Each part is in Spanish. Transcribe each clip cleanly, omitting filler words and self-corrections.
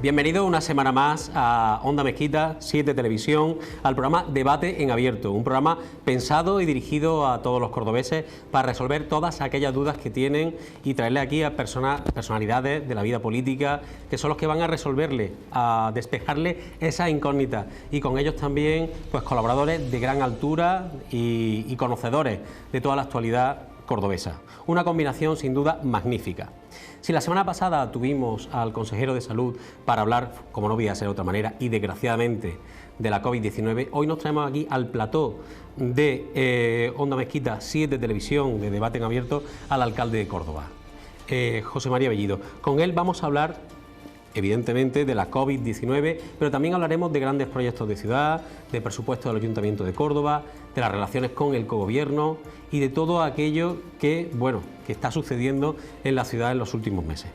Bienvenido una semana más a Onda Mezquita, 7 Televisión, al programa Debate en Abierto, un programa pensado y dirigido a todos los cordobeses para resolver todas aquellas dudas que tienen y traerle aquí a personalidades de la vida política que son los que van a resolverle, a despejarle esa incógnita, y con ellos también pues colaboradores de gran altura y conocedores de toda la actualidad cordobesa. Una combinación sin duda magnífica. Si la semana pasada tuvimos al consejero de Salud para hablar, como no podía ser de otra manera, y desgraciadamente, de la COVID-19, hoy nos traemos aquí al plató de Onda Mezquita 7 Televisión, de Debate en Abierto, al alcalde de Córdoba, José María Bellido. Con él vamos a hablar, evidentemente, de la COVID-19, pero también hablaremos de grandes proyectos de ciudad, de presupuesto del Ayuntamiento de Córdoba, de las relaciones con el cogobierno y de todo aquello que, que está sucediendo en la ciudad en los últimos meses.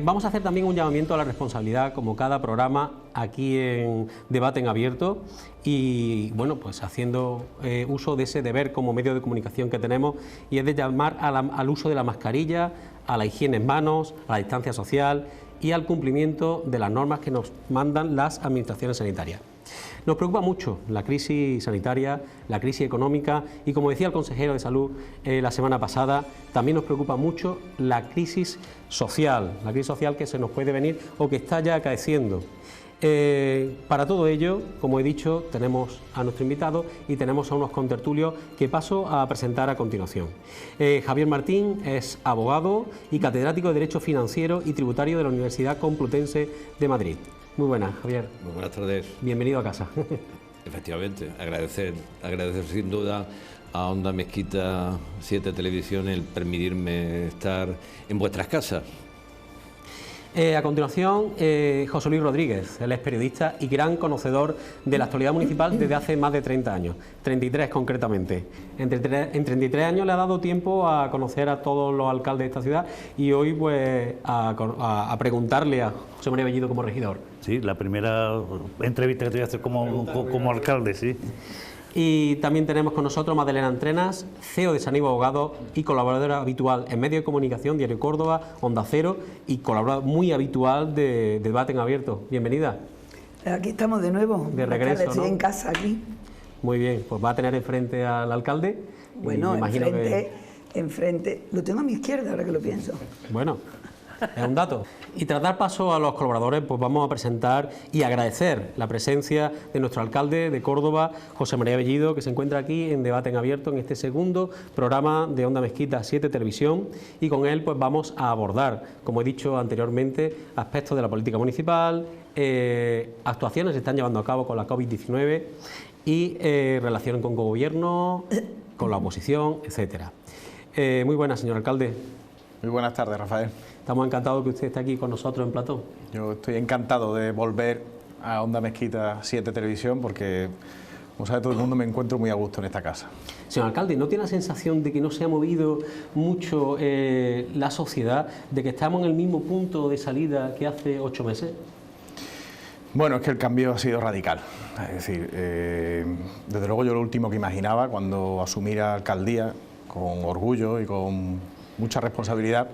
Vamos a hacer también un llamamiento a la responsabilidad, como cada programa, aquí en Debate en Abierto, y pues haciendo uso de ese deber como medio de comunicación que tenemos, y es de llamar al uso de la mascarilla, a la higiene en manos, a la distancia social y al cumplimiento de las normas que nos mandan las administraciones sanitarias. Nos preocupa mucho la crisis sanitaria, la crisis económica y, como decía el consejero de Salud la semana pasada, también nos preocupa mucho la crisis social que se nos puede venir o que está ya acaeciendo. Para todo ello, como he dicho, tenemos a nuestro invitado y tenemos a unos contertulios que paso a presentar a continuación. Javier Martín es abogado y catedrático de Derecho Financiero y Tributario de la Universidad Complutense de Madrid. Muy buenas, Javier. Muy buenas tardes. Bienvenido a casa. Efectivamente, agradecer sin duda a Onda Mezquita 7 Televisión el permitirme estar en vuestras casas. A continuación, José Luis Rodríguez, él es periodista y gran conocedor de la actualidad municipal desde hace más de 30 años, 33 concretamente. En 33 años le ha dado tiempo a conocer a todos los alcaldes de esta ciudad y hoy a preguntarle a José María Bellido como regidor. Sí, la primera entrevista que te voy a hacer como alcalde, sí. Y también tenemos con nosotros a Madalena Entrenas, CEO de Sanivo Abogados y colaboradora habitual en medios de comunicación, Diario Córdoba, Onda Cero, y colaboradora muy habitual de Debate en Abierto. Bienvenida. Aquí estamos de nuevo. De regreso, ¿no? Estoy en casa aquí. Muy bien, pues va a tener enfrente al alcalde. Bueno, enfrente. Lo tengo a mi izquierda, ahora que lo pienso. Bueno, es un dato. Y tras dar paso a los colaboradores, pues vamos a presentar y agradecer la presencia de nuestro alcalde de Córdoba, José María Bellido, que se encuentra aquí en Debate en Abierto, en este segundo programa de Onda Mezquita 7 Televisión, y con él pues vamos a abordar, como he dicho anteriormente, aspectos de la política municipal, actuaciones que se están llevando a cabo con la COVID-19 y relación con gobierno, con la oposición, etcétera. Muy buenas, señor alcalde. Muy buenas tardes, Rafael. Estamos encantados que usted esté aquí con nosotros en plató. Yo estoy encantado de volver a Onda Mezquita 7 Televisión porque, como sabe todo el mundo, me encuentro muy a gusto en esta casa. Señor alcalde, ¿no tiene la sensación de que no se ha movido mucho la sociedad, de que estamos en el mismo punto de salida que hace 8 meses? Bueno, es que el cambio ha sido radical. Es decir, desde luego yo lo último que imaginaba cuando asumí la alcaldía, con orgullo y con mucha responsabilidad,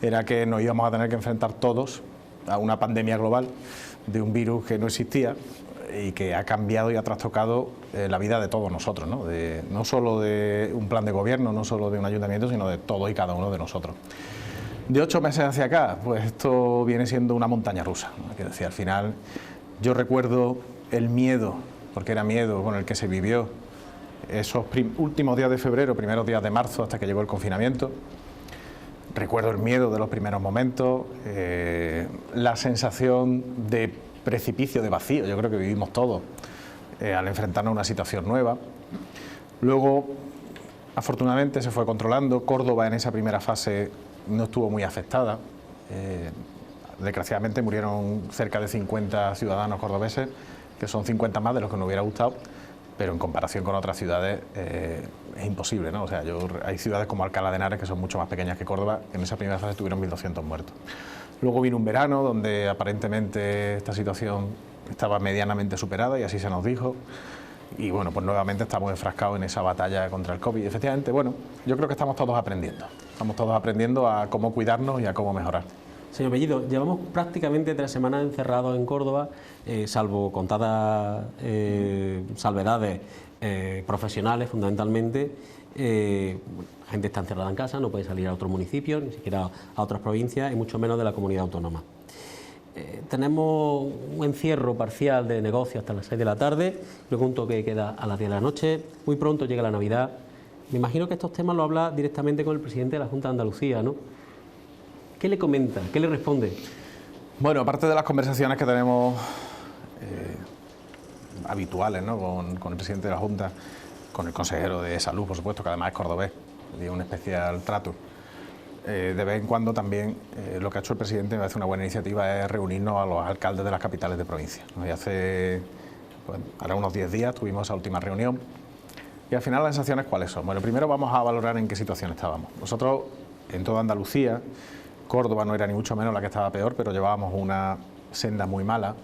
era que nos íbamos a tener que enfrentar todos a una pandemia global de un virus que no existía y que ha cambiado y ha trastocado la vida de todos nosotros, ¿no? No solo de un plan de gobierno, no solo de un ayuntamiento, sino de todos y cada uno de nosotros. De 8 meses hacia acá, pues esto viene siendo una montaña rusa, ¿no? Que decía, al final yo recuerdo el miedo, porque era miedo con el que se vivió esos últimos días de febrero, primeros días de marzo, hasta que llegó el confinamiento. Recuerdo el miedo de los primeros momentos, la sensación de precipicio, de vacío, yo creo que vivimos todos al enfrentarnos a una situación nueva. Luego, afortunadamente, se fue controlando. Córdoba en esa primera fase no estuvo muy afectada. Desgraciadamente murieron cerca de 50 ciudadanos cordobeses, que son 50 más de los que nos hubiera gustado, pero en comparación con otras ciudades es imposible, ¿no? O sea, hay ciudades como Alcalá de Henares que son mucho más pequeñas que Córdoba, que en esa primera fase tuvieron 1.200 muertos. Luego vino un verano donde aparentemente esta situación estaba medianamente superada y así se nos dijo. Y bueno, pues nuevamente estamos enfrascados en esa batalla contra el COVID. Efectivamente, bueno, yo creo que estamos todos aprendiendo. Estamos todos aprendiendo a cómo cuidarnos y a cómo mejorar. Señor Bellido, llevamos prácticamente 3 semanas encerrados en Córdoba, salvo contadas salvedades profesionales fundamentalmente. La gente está encerrada en casa, no puede salir a otros municipios, ni siquiera a otras provincias y mucho menos de la comunidad autónoma. Tenemos un encierro parcial de negocio hasta las 6 de la tarde, luego un toque que queda a las 10 de la noche, muy pronto llega la Navidad. Me imagino que estos temas lo habla directamente con el presidente de la Junta de Andalucía, ¿no? ¿Qué le comenta? ¿Qué le responde? Bueno, aparte de las conversaciones que tenemos habituales, ¿no?, con el presidente de la Junta, con el consejero de Salud, por supuesto, que además es cordobés, le dio un especial trato. De vez en cuando también lo que ha hecho el presidente, me parece una buena iniciativa, es reunirnos a los alcaldes de las capitales de provincia, ¿no? Y hace, pues, ahora unos 10 días tuvimos esa última reunión y al final las sensaciones ¿cuáles son? Bueno, primero vamos a valorar en qué situación estábamos. Nosotros, en toda Andalucía, Córdoba no era ni mucho menos la que estaba peor, pero llevábamos una senda muy mala,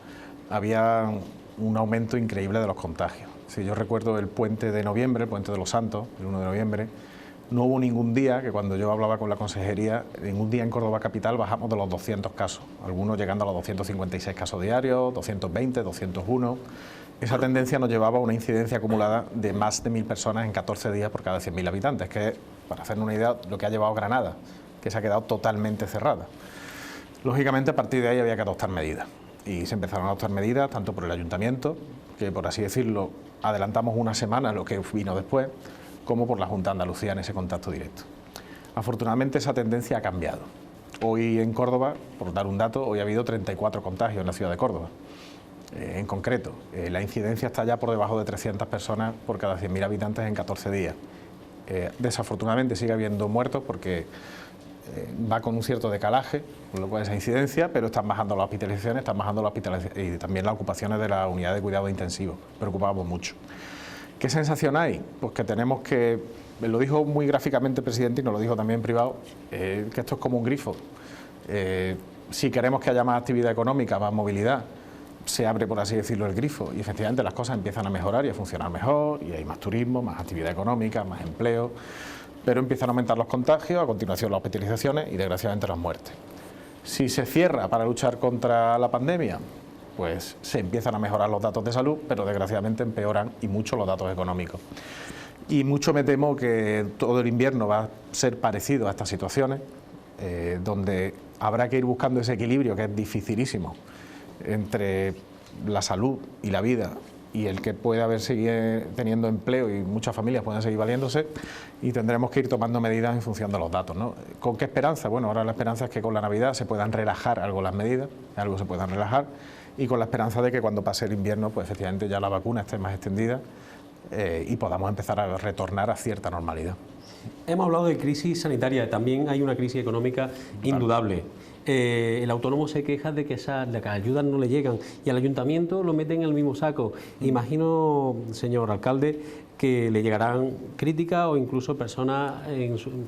había un aumento increíble de los contagios. Si yo recuerdo el puente de noviembre, el puente de los Santos, el 1 de noviembre, no hubo ningún día que cuando yo hablaba con la consejería, ningún día en Córdoba capital bajamos de los 200 casos, algunos llegando a los 256 casos diarios, 220, 201. Esa tendencia nos llevaba a una incidencia acumulada de más de 1.000 personas en 14 días por cada 100.000 habitantes, que es, para hacernos una idea, lo que ha llevado Granada, que se ha quedado totalmente cerrada. Lógicamente, a partir de ahí había que adoptar medidas. Y se empezaron a adoptar medidas tanto por el ayuntamiento, que por así decirlo adelantamos una semana lo que vino después, como por la Junta de Andalucía en ese contacto directo. Afortunadamente esa tendencia ha cambiado. Hoy en Córdoba, por dar un dato, hoy ha habido 34 contagios en la ciudad de Córdoba. En concreto, la incidencia está ya por debajo de 300 personas por cada 100.000 habitantes en 14 días. Desafortunadamente sigue habiendo muertos porque va con un cierto decalaje, con lo cual esa incidencia, pero están bajando las hospitalizaciones, y también las ocupaciones de la unidad de cuidado intensivo. Preocupamos mucho. ¿Qué sensación hay? Pues que tenemos que, me lo dijo muy gráficamente el presidente y nos lo dijo también en privado, que esto es como un grifo. Si queremos que haya más actividad económica, más movilidad, se abre, por así decirlo, el grifo y efectivamente las cosas empiezan a mejorar y a funcionar mejor y hay más turismo, más actividad económica, más empleo, pero empiezan a aumentar los contagios, a continuación las hospitalizaciones y desgraciadamente las muertes. Si se cierra para luchar contra la pandemia, pues se empiezan a mejorar los datos de salud, pero desgraciadamente empeoran y mucho los datos económicos. Y mucho me temo que todo el invierno va a ser parecido a estas situaciones, donde habrá que ir buscando ese equilibrio que es dificilísimo entre la salud y la vida y el que pueda seguir teniendo empleo y muchas familias puedan seguir valiéndose, y tendremos que ir tomando medidas en función de los datos, ¿no? ¿Con qué esperanza? Bueno, ahora la esperanza es que con la Navidad se puedan relajar algo las medidas, algo se puedan relajar, y con la esperanza de que cuando pase el invierno, pues efectivamente ya la vacuna esté más extendida y podamos empezar a retornar a cierta normalidad. Hemos hablado de crisis sanitaria, también hay una crisis económica indudable. El autónomo se queja de que esas ayudas no le llegan y al ayuntamiento lo meten en el mismo saco. Imagino, señor alcalde, que le llegarán críticas o incluso personas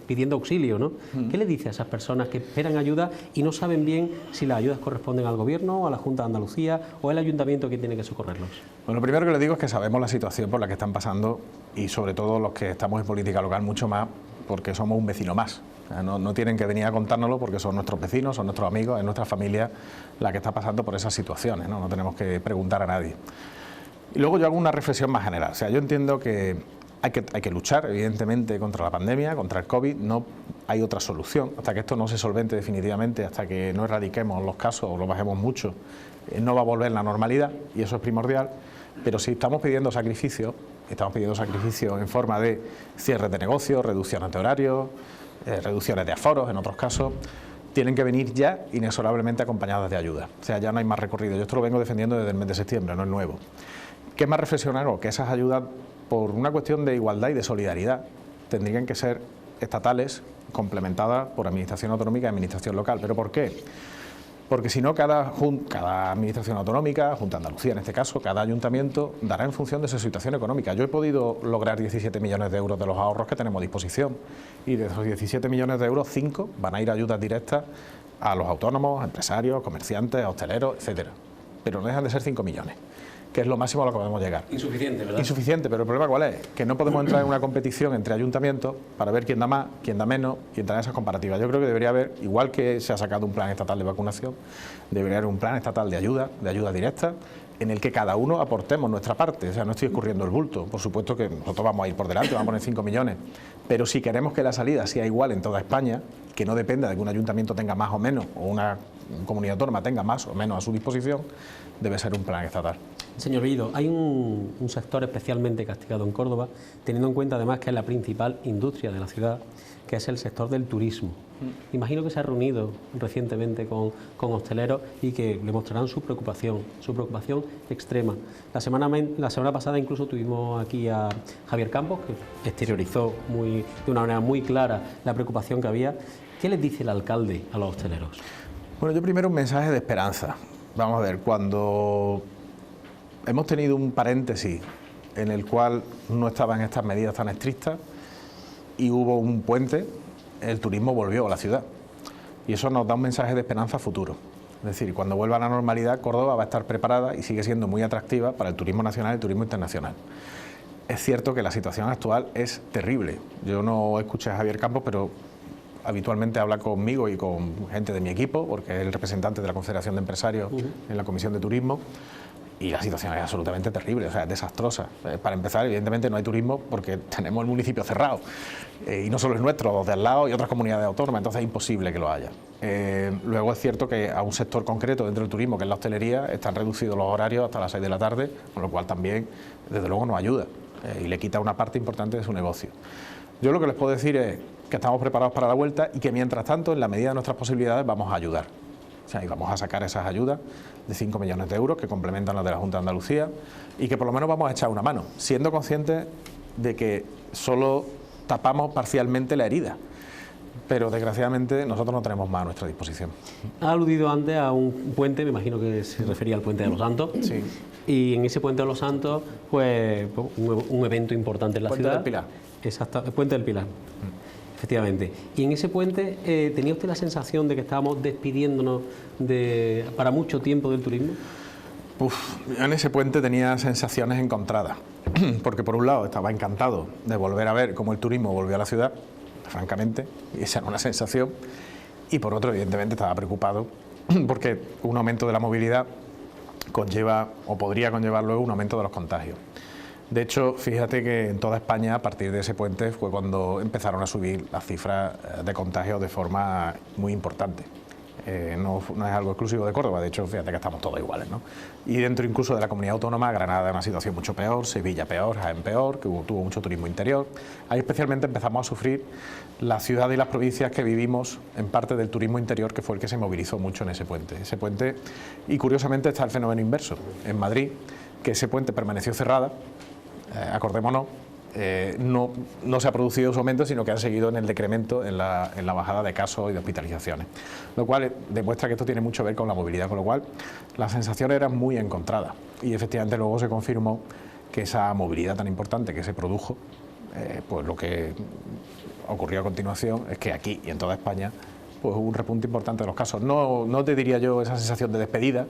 pidiendo auxilio, ¿no? ¿Qué le dice a esas personas que esperan ayuda y no saben bien si las ayudas corresponden al Gobierno, a la Junta de Andalucía o al ayuntamiento que tiene que socorrerlos? Bueno, lo primero que le digo es que sabemos la situación por la que están pasando y sobre todo los que estamos en política local mucho más porque somos un vecino más. No tienen que venir a contárnoslo porque son nuestros vecinos, son nuestros amigos, es nuestra familia la que está pasando por esas situaciones, ¿no? No tenemos que preguntar a nadie. Y luego yo hago una reflexión más general. O sea, yo entiendo que hay que luchar, evidentemente, contra la pandemia, contra el COVID. No hay otra solución. Hasta que esto no se solvente definitivamente, hasta que no erradiquemos los casos o los bajemos mucho, no va a volver la normalidad y eso es primordial. Pero si estamos pidiendo sacrificios en forma de cierres de negocios, reducciones de horarios, reducciones de aforos en otros casos, tienen que venir ya inexorablemente acompañadas de ayuda. O sea, ya no hay más recorrido. Yo esto lo vengo defendiendo desde el mes de septiembre, no es nuevo. ¿Qué más reflexionar? Que esas ayudas, por una cuestión de igualdad y de solidaridad, tendrían que ser estatales, complementadas por administración autonómica y administración local. ¿Pero por qué? Porque si no, cada administración autonómica, Junta de Andalucía en este caso, cada ayuntamiento dará en función de su situación económica. Yo he podido lograr 17 millones de euros de los ahorros que tenemos a disposición y de esos 17 millones de euros, 5 van a ir a ayudas directas a los autónomos, a empresarios, comerciantes, a hosteleros, etcétera. Pero no dejan de ser 5 millones. que es lo máximo a lo que podemos llegar. Insuficiente, ¿verdad? Insuficiente, pero el problema ¿cuál es? Que no podemos entrar en una competición entre ayuntamientos para ver quién da más, quién da menos y entrar en esas comparativas. Yo creo que debería haber, igual que se ha sacado un plan estatal de vacunación, debería haber un plan estatal de ayuda directa, en el que cada uno aportemos nuestra parte. O sea, no estoy escurriendo el bulto. Por supuesto que nosotros vamos a ir por delante, vamos a poner 5 millones. Pero si queremos que la salida sea igual en toda España, que no dependa de que un ayuntamiento tenga más o menos, o una comunidad autónoma tenga más o menos a su disposición, debe ser un plan estatal. Señor Bellido, hay un sector especialmente castigado en Córdoba, teniendo en cuenta además que es la principal industria de la ciudad, que es el sector del turismo. Imagino que se ha reunido recientemente con hosteleros y que le mostrarán su preocupación extrema. La semana pasada incluso tuvimos aquí a Javier Campos, que exteriorizó de una manera muy clara la preocupación que había. ¿Qué les dice el alcalde a los hosteleros? Bueno, yo primero un mensaje de esperanza. Vamos a ver, cuando hemos tenido un paréntesis en el cual no estaban estas medidas tan estrictas y hubo un puente, el turismo volvió a la ciudad. Y eso nos da un mensaje de esperanza futuro. Es decir, cuando vuelva a la normalidad, Córdoba va a estar preparada y sigue siendo muy atractiva para el turismo nacional y el turismo internacional. Es cierto que la situación actual es terrible. Yo no escuché a Javier Campos, pero habitualmente habla conmigo y con gente de mi equipo, porque es el representante de la Confederación de Empresarios en la Comisión de Turismo. Y la situación es absolutamente terrible, o sea, es desastrosa. Para empezar, evidentemente no hay turismo porque tenemos el municipio cerrado. Y no solo es nuestro, los de al lado y otras comunidades autónomas, entonces es imposible que lo haya. Luego es cierto que a un sector concreto dentro del turismo, que es la hostelería, están reducidos los horarios hasta las 6 de la tarde, con lo cual también, desde luego, nos ayuda y le quita una parte importante de su negocio. Yo lo que les puedo decir es que estamos preparados para la vuelta y que mientras tanto, en la medida de nuestras posibilidades, vamos a ayudar. O sea, y vamos a sacar esas ayudas de 5 millones de euros que complementan las de la Junta de Andalucía y que por lo menos vamos a echar una mano, siendo conscientes de que solo tapamos parcialmente la herida. Pero desgraciadamente nosotros no tenemos más a nuestra disposición. Ha aludido antes a un puente, me imagino que se refería al Puente de los Santos. Sí. Y en ese Puente de los Santos, pues un evento importante en la ciudad. Puente del Pilar. Exacto, el Puente del Pilar. Efectivamente. Y en ese puente, ¿tenía usted la sensación de que estábamos despidiéndonos para mucho tiempo del turismo? Yo en ese puente tenía sensaciones encontradas, porque por un lado estaba encantado de volver a ver cómo el turismo volvió a la ciudad, francamente, y esa era una sensación, y por otro, evidentemente, estaba preocupado porque un aumento de la movilidad conlleva, o podría conllevar luego, un aumento de los contagios. De hecho, fíjate que en toda España, a partir de ese puente, fue cuando empezaron a subir las cifras de contagios de forma muy importante. No es algo exclusivo de Córdoba, de hecho, fíjate que estamos todos iguales, ¿no? Y dentro incluso de la comunidad autónoma, Granada en una situación mucho peor, Sevilla peor, Jaén peor, que tuvo mucho turismo interior. Ahí especialmente empezamos a sufrir las ciudades y las provincias que vivimos en parte del turismo interior, que fue el que se movilizó mucho en ese puente. Y curiosamente está el fenómeno inverso. En Madrid, que ese puente permaneció cerrada, acordémonos, no se ha producido su aumento, sino que han seguido en el decremento, en la bajada de casos y de hospitalizaciones, lo cual demuestra que esto tiene mucho que ver con la movilidad, con lo cual las sensaciones eran muy encontradas y efectivamente luego se confirmó que esa movilidad tan importante que se produjo, pues lo que ocurrió a continuación es que aquí y en toda España pues hubo un repunte importante de los casos. No te diría yo esa sensación de despedida,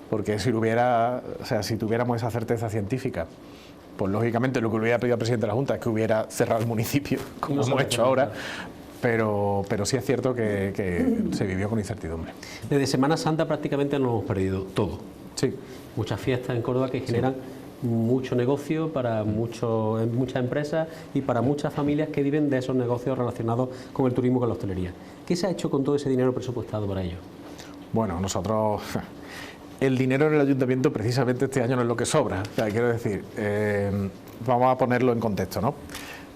porque si tuviéramos esa certeza científica, pues lógicamente lo que le hubiera pedido al presidente de la Junta es que hubiera cerrado el municipio, como hemos hecho ahora, pero sí es cierto que se vivió con incertidumbre. Desde Semana Santa prácticamente nos hemos perdido todo. Sí. Muchas fiestas en Córdoba que generan mucho negocio para muchas empresas y para muchas familias que viven de esos negocios relacionados con el turismo y con la hostelería. ¿Qué se ha hecho con todo ese dinero presupuestado para ello? Bueno, nosotros... El dinero en el ayuntamiento precisamente este año no es lo que sobra. O sea, quiero decir, vamos a ponerlo en contexto, ¿no?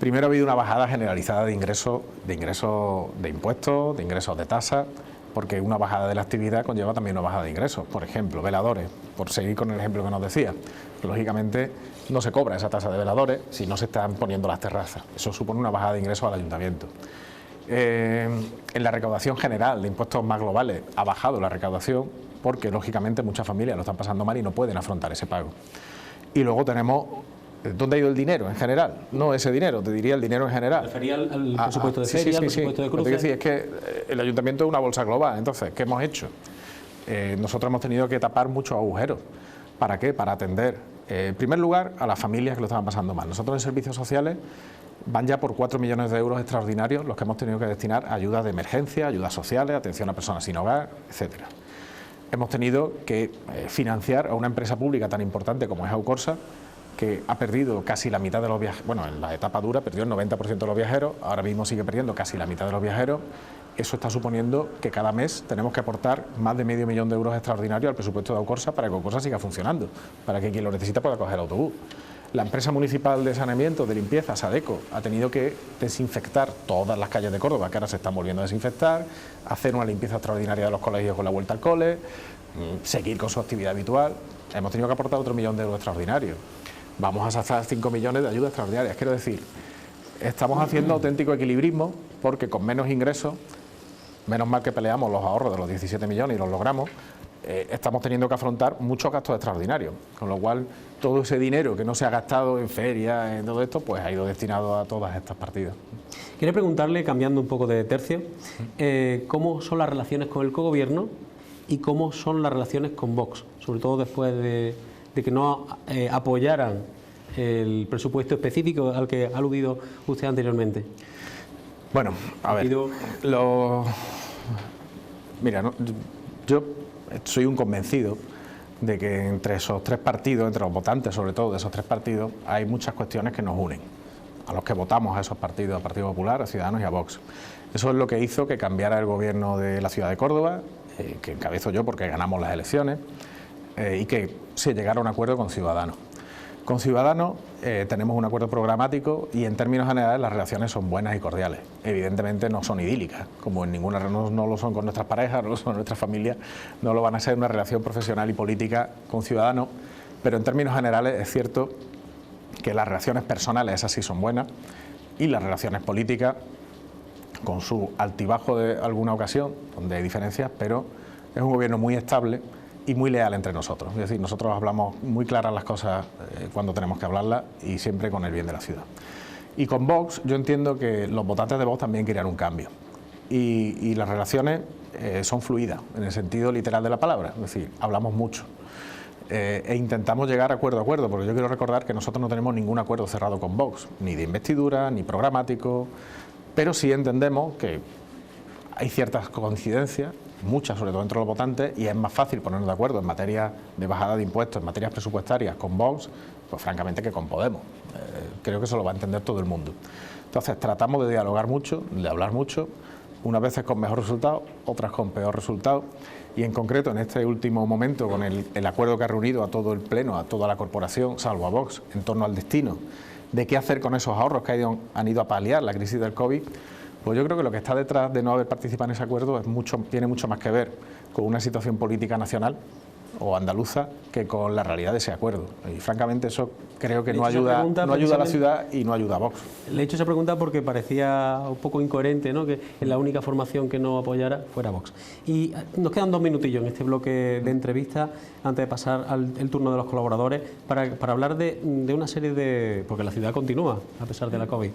Primero ha habido una bajada generalizada de ingresos de impuestos, de ingresos de tasas, porque una bajada de la actividad conlleva también una bajada de ingresos. Por ejemplo, veladores, por seguir con el ejemplo que nos decía. Lógicamente no se cobra esa tasa de veladores si no se están poniendo las terrazas. Eso supone una bajada de ingresos al ayuntamiento. En la recaudación general de impuestos más globales ha bajado la recaudación porque lógicamente muchas familias lo están pasando mal y no pueden afrontar ese pago. Y luego tenemos, ¿dónde ha ido el dinero en general? No ese dinero, te diría el dinero en general. ¿Me refería al presupuesto de feria, al presupuesto de cruces? Es que el ayuntamiento es una bolsa global, entonces, ¿qué hemos hecho? Nosotros hemos tenido que tapar muchos agujeros. ¿Para qué? Para atender, en primer lugar, a las familias que lo estaban pasando mal. Nosotros en servicios sociales van ya por 4 millones de euros extraordinarios los que hemos tenido que destinar a ayudas de emergencia, ayudas sociales, atención a personas sin hogar, etcétera. Hemos tenido que financiar a una empresa pública tan importante como es Aucorsa, que ha perdido casi la mitad de los viajeros, bueno, en la etapa dura perdió el 90% de los viajeros, ahora mismo sigue perdiendo casi la mitad de los viajeros. Eso está suponiendo que cada mes tenemos que aportar más de medio millón de euros extraordinarios al presupuesto de Aucorsa para que Aucorsa siga funcionando, para que quien lo necesita pueda coger el autobús. La empresa municipal de saneamiento, de limpieza, Sadeco, ha tenido que desinfectar todas las calles de Córdoba, que ahora se están volviendo a desinfectar, hacer una limpieza extraordinaria de los colegios con la vuelta al cole, seguir con su actividad habitual. Hemos tenido que aportar otro millón de euros extraordinarios. Vamos a sacar 5 millones de ayudas extraordinarias. Quiero decir, estamos haciendo auténtico equilibrismo porque con menos ingresos, menos mal que peleamos los ahorros de los 17 millones y los logramos, estamos teniendo que afrontar muchos gastos extraordinarios, con lo cual todo ese dinero que no se ha gastado en ferias, en todo esto, pues ha ido destinado a todas estas partidas. Quería preguntarle, cambiando un poco de tercio, ¿cómo son las relaciones con el cogobierno y cómo son las relaciones con Vox, sobre todo después de que no apoyaran el presupuesto específico al que ha aludido usted anteriormente? Bueno, a ver, mira, no, yo soy un convencido de que entre esos tres partidos, entre los votantes sobre todo de esos tres partidos, hay muchas cuestiones que nos unen, a los que votamos a esos partidos, al Partido Popular, a Ciudadanos y a Vox. Eso es lo que hizo que cambiara el gobierno de la ciudad de Córdoba, que encabezo yo porque ganamos las elecciones, y que se llegara a un acuerdo con Ciudadanos. Con Ciudadanos tenemos un acuerdo programático y en términos generales las relaciones son buenas y cordiales. Evidentemente no son idílicas, como en ninguna no lo son con nuestras parejas, no lo son con nuestras familias, no lo van a ser una relación profesional y política con Ciudadanos, pero en términos generales es cierto que las relaciones personales esas sí son buenas y las relaciones políticas, con su altibajo de alguna ocasión, donde hay diferencias, pero es un gobierno muy estable y muy leal entre nosotros. Es decir, nosotros hablamos muy claras las cosas cuando tenemos que hablarlas y siempre con el bien de la ciudad. Y con Vox, yo entiendo que los votantes de Vox también querían un cambio. Y las relaciones son fluidas, en el sentido literal de la palabra. Es decir, hablamos mucho. E intentamos llegar acuerdo a acuerdo, porque yo quiero recordar que nosotros no tenemos ningún acuerdo cerrado con Vox, ni de investidura, ni programático, pero sí entendemos que hay ciertas coincidencias, muchas sobre todo entre los votantes, y es más fácil ponernos de acuerdo en materia de bajada de impuestos, en materias presupuestarias con Vox, pues francamente que con Podemos. Creo que eso lo va a entender todo el mundo. Entonces tratamos de dialogar mucho, de hablar mucho, unas veces con mejor resultado, otras con peor resultado, y en concreto en este último momento con el acuerdo que ha reunido a todo el Pleno, a toda la corporación, salvo a Vox, en torno al destino de qué hacer con esos ahorros que han ido a paliar la crisis del COVID. Pues yo creo que lo que está detrás de no haber participado en ese acuerdo tiene mucho más que ver con una situación política nacional o andaluza que con la realidad de ese acuerdo. Y francamente eso creo que no ayuda a la ciudad y no ayuda a Vox. Le he hecho esa pregunta porque parecía un poco incoherente, ¿no?, que la única formación que no apoyara fuera Vox. Y nos quedan 2 minutillos en este bloque de entrevista antes de pasar el turno de los colaboradores para hablar de una serie de... porque la ciudad continúa a pesar de la COVID.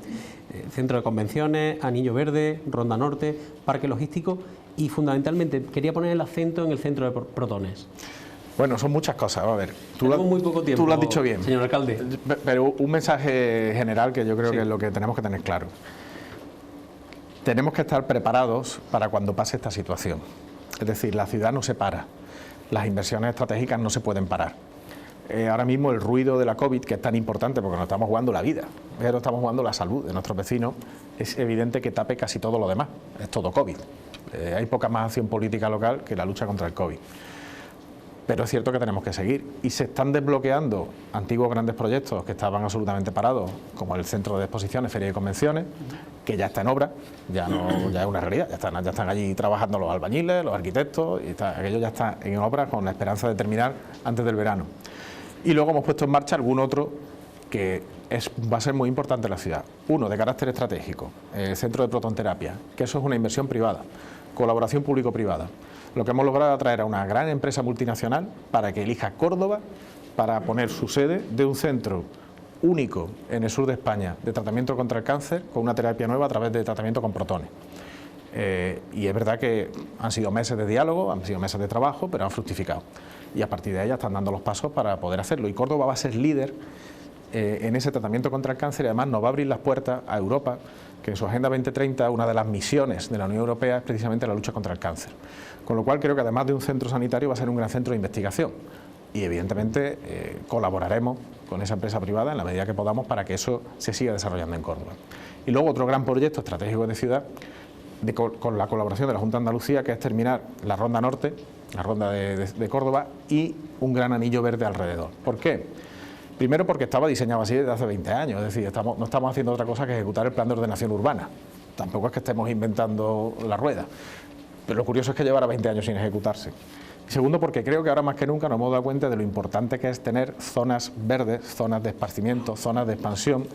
Centro de convenciones, Anillo Verde, Ronda Norte, Parque Logístico y fundamentalmente quería poner el acento en el centro de Protones. Bueno, son muchas cosas. A ver, tenemos muy poco tiempo, tú lo has dicho bien, señor alcalde. Pero un mensaje general que yo creo que es lo que tenemos que tener claro. Tenemos que estar preparados para cuando pase esta situación. Es decir, la ciudad no se para, las inversiones estratégicas no se pueden parar. Ahora mismo el ruido de la COVID, que es tan importante porque nos estamos jugando la vida, pero estamos jugando la salud de nuestros vecinos, es evidente que tape casi todo lo demás, es todo COVID. Hay poca más acción política local que la lucha contra el COVID. Pero es cierto que tenemos que seguir y se están desbloqueando antiguos grandes proyectos que estaban absolutamente parados, como el Centro de Exposiciones, Feria y Convenciones, que ya está en obra, ya es una realidad, ya están allí trabajando los albañiles, los arquitectos, y aquello ya está en obra con la esperanza de terminar antes del verano. Y luego hemos puesto en marcha algún otro que va a ser muy importante en la ciudad. Uno de carácter estratégico, el Centro de Protonterapia, que eso es una inversión privada, colaboración público-privada. Lo que hemos logrado es atraer a una gran empresa multinacional para que elija Córdoba para poner su sede de un centro único en el sur de España de tratamiento contra el cáncer con una terapia nueva a través de tratamiento con protones. Y es verdad que han sido meses de diálogo, han sido meses de trabajo, pero han fructificado. y a partir de ahí ya están dando los pasos para poder hacerlo. Y Córdoba va a ser líder en ese tratamiento contra el cáncer y además nos va a abrir las puertas a Europa, que en su Agenda 2030 una de las misiones de la Unión Europea es precisamente la lucha contra el cáncer. Con lo cual creo que además de un centro sanitario va a ser un gran centro de investigación y evidentemente colaboraremos con esa empresa privada en la medida que podamos para que eso se siga desarrollando en Córdoba. Y luego otro gran proyecto estratégico de ciudad con la colaboración de la Junta de Andalucía, que es terminar la Ronda Norte, la Ronda de Córdoba y un gran anillo verde alrededor. ¿Por qué? Primero porque estaba diseñado así desde hace 20 años, es decir, no estamos haciendo otra cosa que ejecutar el plan de ordenación urbana. Tampoco es que estemos inventando la rueda, pero lo curioso es que llevara 20 años sin ejecutarse. Segundo, porque creo que ahora más que nunca nos hemos dado cuenta de lo importante que es tener zonas verdes, zonas de esparcimiento, zonas de expansión,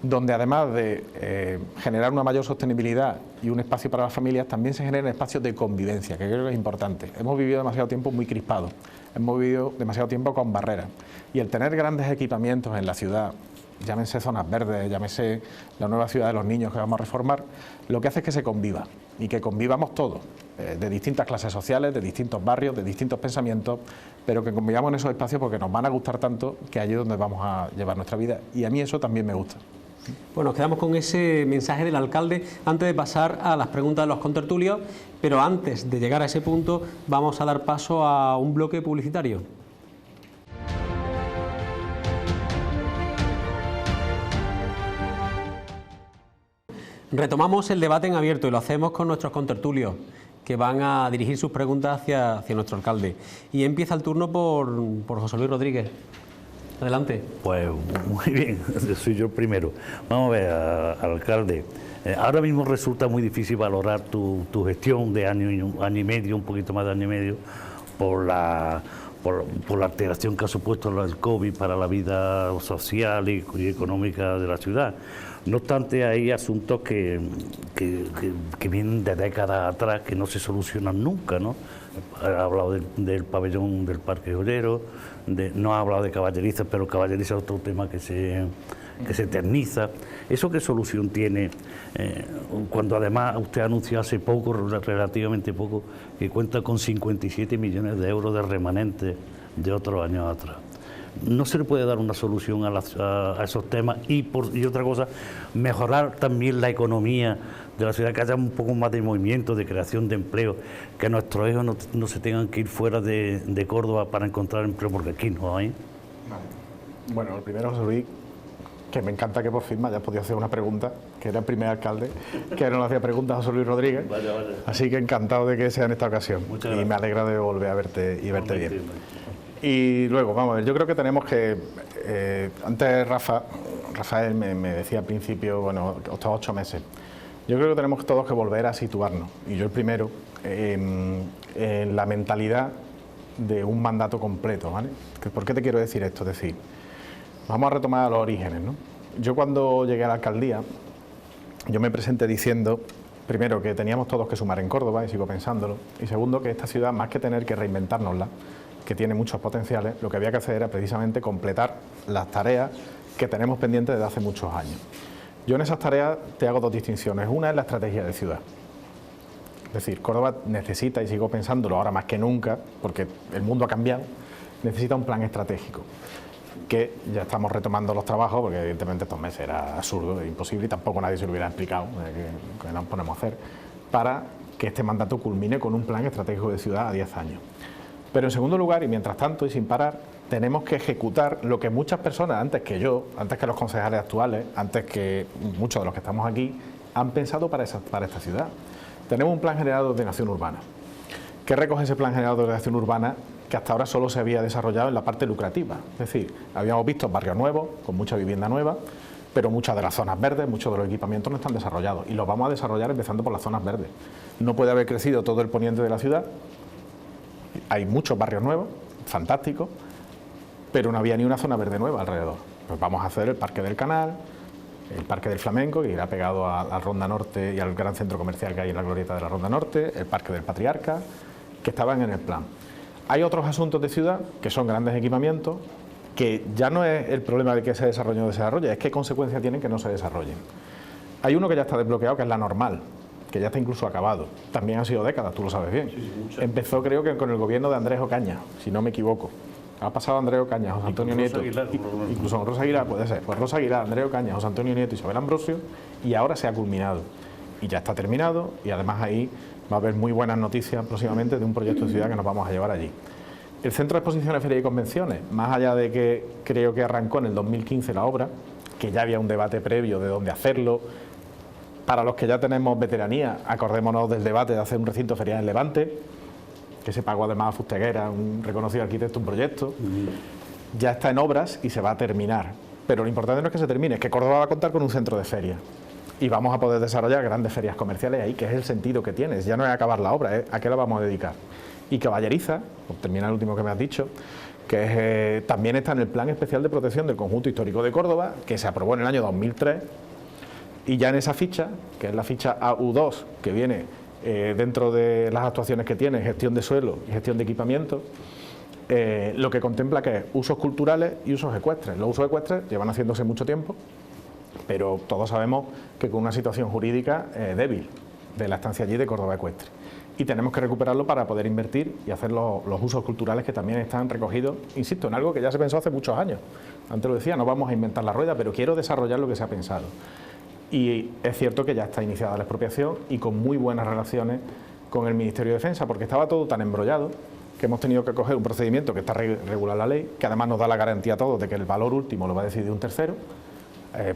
donde además de generar una mayor sostenibilidad y un espacio para las familias, también se generen espacios de convivencia, que creo que es importante. Hemos vivido demasiado tiempo muy crispados, hemos vivido demasiado tiempo con barreras, y el tener grandes equipamientos en la ciudad, llámense zonas verdes, llámese la nueva ciudad de los niños que vamos a reformar, lo que hace es que se conviva, y que convivamos todos, de distintas clases sociales, de distintos barrios, de distintos pensamientos, pero que convivamos en esos espacios porque nos van a gustar tanto que allí es donde vamos a llevar nuestra vida, y a mí eso también me gusta. Bueno, nos quedamos con ese mensaje del alcalde antes de pasar a las preguntas de los contertulios, pero antes de llegar a ese punto vamos a dar paso a un bloque publicitario. Retomamos el debate en abierto y lo hacemos con nuestros contertulios, que van a dirigir sus preguntas hacia nuestro alcalde. Y empieza el turno por José Luis Rodríguez. Adelante. Pues muy bien, soy yo el primero. Vamos a ver, alcalde. Ahora mismo resulta muy difícil valorar tu gestión de año y medio, un poquito más de año y medio, por la alteración que ha supuesto el COVID para la vida social y económica de la ciudad. No obstante, hay asuntos que vienen de décadas atrás que no se solucionan nunca, ¿no? Ha hablado del pabellón del Parque Obrero, no ha hablado de caballerizas, pero caballeriza es otro tema que se eterniza. ¿Eso qué solución tiene cuando además usted anunció hace poco, relativamente poco, que cuenta con 57 millones de euros de remanentes de otros años atrás? ¿No se le puede dar una solución a esos temas? Y otra cosa, mejorar también la economía de la ciudad, que haya un poco más de movimiento, de creación de empleo, que nuestros hijos no se tengan que ir fuera de Córdoba para encontrar empleo, porque aquí no hay. Vale. Bueno, el primero, José Luis, que me encanta que por fin me hayas podido hacer una pregunta, que era el primer alcalde que no le hacía preguntas a José Luis Rodríguez. Vaya. Así que encantado de que sea en esta ocasión. Muchas gracias. Y me alegra de volver a verte y verte bien. Y luego, vamos a ver, yo creo que tenemos que... antes Rafael me decía al principio, bueno, estos 8 meses. Yo creo que tenemos todos que volver a situarnos, y yo el primero, en la mentalidad de un mandato completo, ¿vale? ¿Por qué te quiero decir esto? Es decir, vamos a retomar los orígenes, ¿no? Yo cuando llegué a la alcaldía, yo me presenté diciendo, primero, que teníamos todos que sumar en Córdoba, y sigo pensándolo, y segundo, que esta ciudad, más que tener que reinventárnosla, que tiene muchos potenciales, lo que había que hacer era precisamente completar las tareas que tenemos pendientes desde hace muchos años. Yo en esas tareas te hago 2 distinciones. Una es la estrategia de ciudad. Es decir, Córdoba necesita, y sigo pensándolo ahora más que nunca, porque el mundo ha cambiado, necesita un plan estratégico, que ya estamos retomando los trabajos, porque evidentemente estos meses era absurdo, era imposible, y tampoco nadie se lo hubiera explicado que nos ponemos a hacer, para que este mandato culmine con un plan estratégico de ciudad a 10 años. Pero en segundo lugar, y mientras tanto y sin parar, tenemos que ejecutar lo que muchas personas, antes que yo, antes que los concejales actuales, antes que muchos de los que estamos aquí, han pensado para esta ciudad. Tenemos un plan general de ordenación urbana. ¿Qué recoge ese plan general de ordenación urbana? Que hasta ahora solo se había desarrollado en la parte lucrativa. Es decir, habíamos visto barrios nuevos, con mucha vivienda nueva, pero muchas de las zonas verdes, muchos de los equipamientos no están desarrollados. Y los vamos a desarrollar empezando por las zonas verdes. No puede haber crecido todo el poniente de la ciudad. Hay muchos barrios nuevos, fantásticos, pero no había ni una zona verde nueva alrededor. Pues vamos a hacer el Parque del Canal, el Parque del Flamenco, que irá pegado a la Ronda Norte y al gran centro comercial que hay en la glorieta de la Ronda Norte, el Parque del Patriarca, que estaban en el plan. Hay otros asuntos de ciudad, que son grandes equipamientos, que ya no es el problema de que se desarrolle o no se desarrolle, es qué consecuencias tienen que no se desarrollen. Hay uno que ya está desbloqueado, que es la normal, que ya está incluso acabado. También han sido décadas, tú lo sabes bien. Empezó creo que con el gobierno de Andrés Ocaña, si no me equivoco. Ha pasado Andrés Ocaña, José Antonio Nieto, incluso con Rosa Aguilar, puede ser. Pues Rosa Aguilar, Andrés Ocaña, José Antonio Nieto y Isabel Ambrosio, y ahora se ha culminado. Y ya está terminado, y además ahí va a haber muy buenas noticias próximamente de un proyecto de ciudad que nos vamos a llevar allí. El Centro de Exposiciones, Ferias y Convenciones, más allá de que creo que arrancó en el 2015 la obra, que ya había un debate previo de dónde hacerlo. Para los que ya tenemos veteranía, acordémonos del debate de hacer un recinto ferial en Levante, que se pagó además a Fusteguera, un reconocido arquitecto, un proyecto. Ya está en obras y se va a terminar. Pero lo importante no es que se termine, es que Córdoba va a contar con un centro de ferias. Y vamos a poder desarrollar grandes ferias comerciales ahí, que es el sentido que tienes. Ya no es acabar la obra, ¿eh? ¿A qué la vamos a dedicar? Y Caballeriza, por terminar el último que me has dicho, que es, también está en el Plan Especial de Protección del Conjunto Histórico de Córdoba, que se aprobó en el año 2003, y ya en esa ficha, que es la ficha AU2, que viene dentro de las actuaciones que tiene, gestión de suelo y gestión de equipamiento, lo que contempla que es usos culturales y usos ecuestres. Los usos ecuestres llevan haciéndose mucho tiempo, pero todos sabemos que con una situación jurídica débil de la estancia allí de Córdoba Ecuestre. Y tenemos que recuperarlo para poder invertir y hacer los usos culturales que también están recogidos, insisto, en algo que ya se pensó hace muchos años. Antes lo decía, no vamos a inventar la rueda, pero quiero desarrollar lo que se ha pensado. Y es cierto que ya está iniciada la expropiación y con muy buenas relaciones con el Ministerio de Defensa, porque estaba todo tan embrollado que hemos tenido que coger un procedimiento que está regulado en la ley, que además nos da la garantía a todos de que el valor último lo va a decidir un tercero,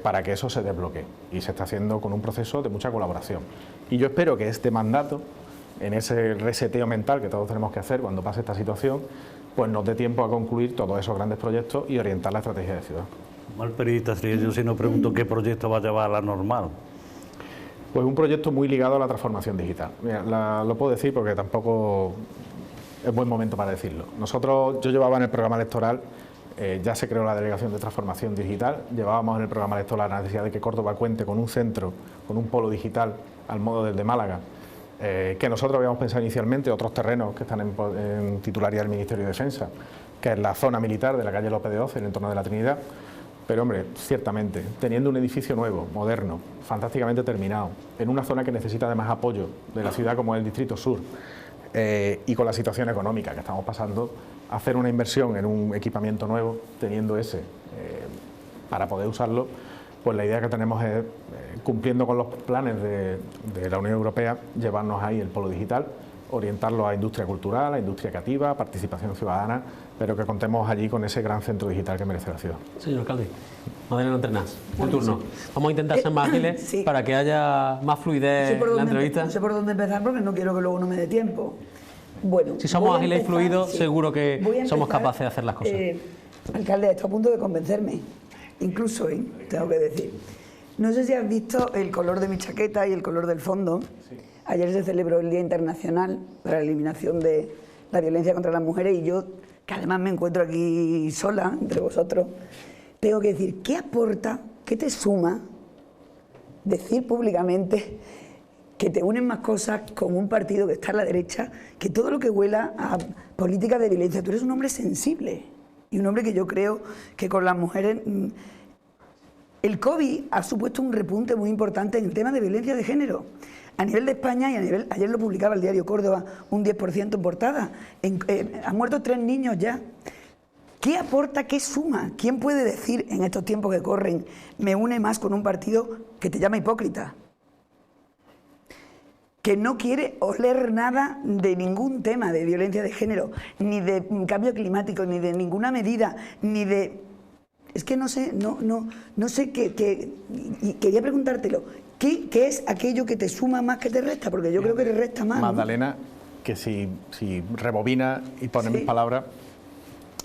para que eso se desbloquee. Y se está haciendo con un proceso de mucha colaboración. Y yo espero que este mandato, en ese reseteo mental que todos tenemos que hacer cuando pase esta situación, pues nos dé tiempo a concluir todos esos grandes proyectos y orientar la estrategia de ciudad. Mal periodista sería yo si no pregunto qué proyecto va a llevar a la normal. Pues un proyecto muy ligado a la transformación digital. Mira, lo puedo decir porque tampoco es buen momento para decirlo. Yo llevaba en el programa electoral, ya se creó la Delegación de Transformación Digital, llevábamos en el programa electoral la necesidad de que Córdoba cuente con un centro, con un polo digital al modo del de Málaga, que nosotros habíamos pensado inicialmente, otros terrenos que están en titularidad del Ministerio de Defensa, que es la zona militar de la calle López de Oce, en el entorno de la Trinidad. Pero hombre, ciertamente, teniendo un edificio nuevo, moderno, fantásticamente terminado, en una zona que necesita además apoyo de la ciudad como es el Distrito Sur, y con la situación económica que estamos pasando, hacer una inversión en un equipamiento nuevo, teniendo ese, para poder usarlo, pues la idea que tenemos es, cumpliendo con los planes de la Unión Europea, llevarnos ahí el polo digital, orientarlo a industria cultural, a industria creativa, a participación ciudadana, pero que contemos allí con ese gran centro digital que merece la ciudad. Señor alcalde, Madalena Alternaz, tu turno. Vamos a intentar ser más ágiles sí, para que haya más fluidez en la entrevista. No sé por dónde empezar porque no quiero que luego no me dé tiempo. Bueno, Si somos ágiles y fluidos, sí, seguro que somos capaces de hacer las cosas. Alcalde, está a punto de convencerme, incluso, tengo que decir. No sé si has visto el color de mi chaqueta y el color del fondo. Sí. Ayer se celebró el Día Internacional para la Eliminación de la Violencia contra las Mujeres y yo, que además me encuentro aquí sola, entre vosotros, tengo que decir, ¿qué aporta, qué te suma decir públicamente que te unen más cosas con un partido que está a la derecha, que todo lo que huela a políticas de violencia? Tú eres un hombre sensible y un hombre que yo creo que con las mujeres... El COVID ha supuesto un repunte muy importante en el tema de violencia de género. A nivel de España y a nivel, ayer lo publicaba el diario Córdoba, un 10% en portada. Han muerto 3 niños ya. ¿Qué aporta, qué suma? ¿Quién puede decir en estos tiempos que corren, me une más con un partido que te llama hipócrita? Que no quiere oler nada de ningún tema de violencia de género, ni de cambio climático, ni de ninguna medida, ni de... Es que no sé, no sé qué, y quería preguntártelo, ¿qué es aquello que te suma más que te resta? Porque yo creo que te resta más. Magdalena, ¿no? Que si rebobina y pone mis palabras,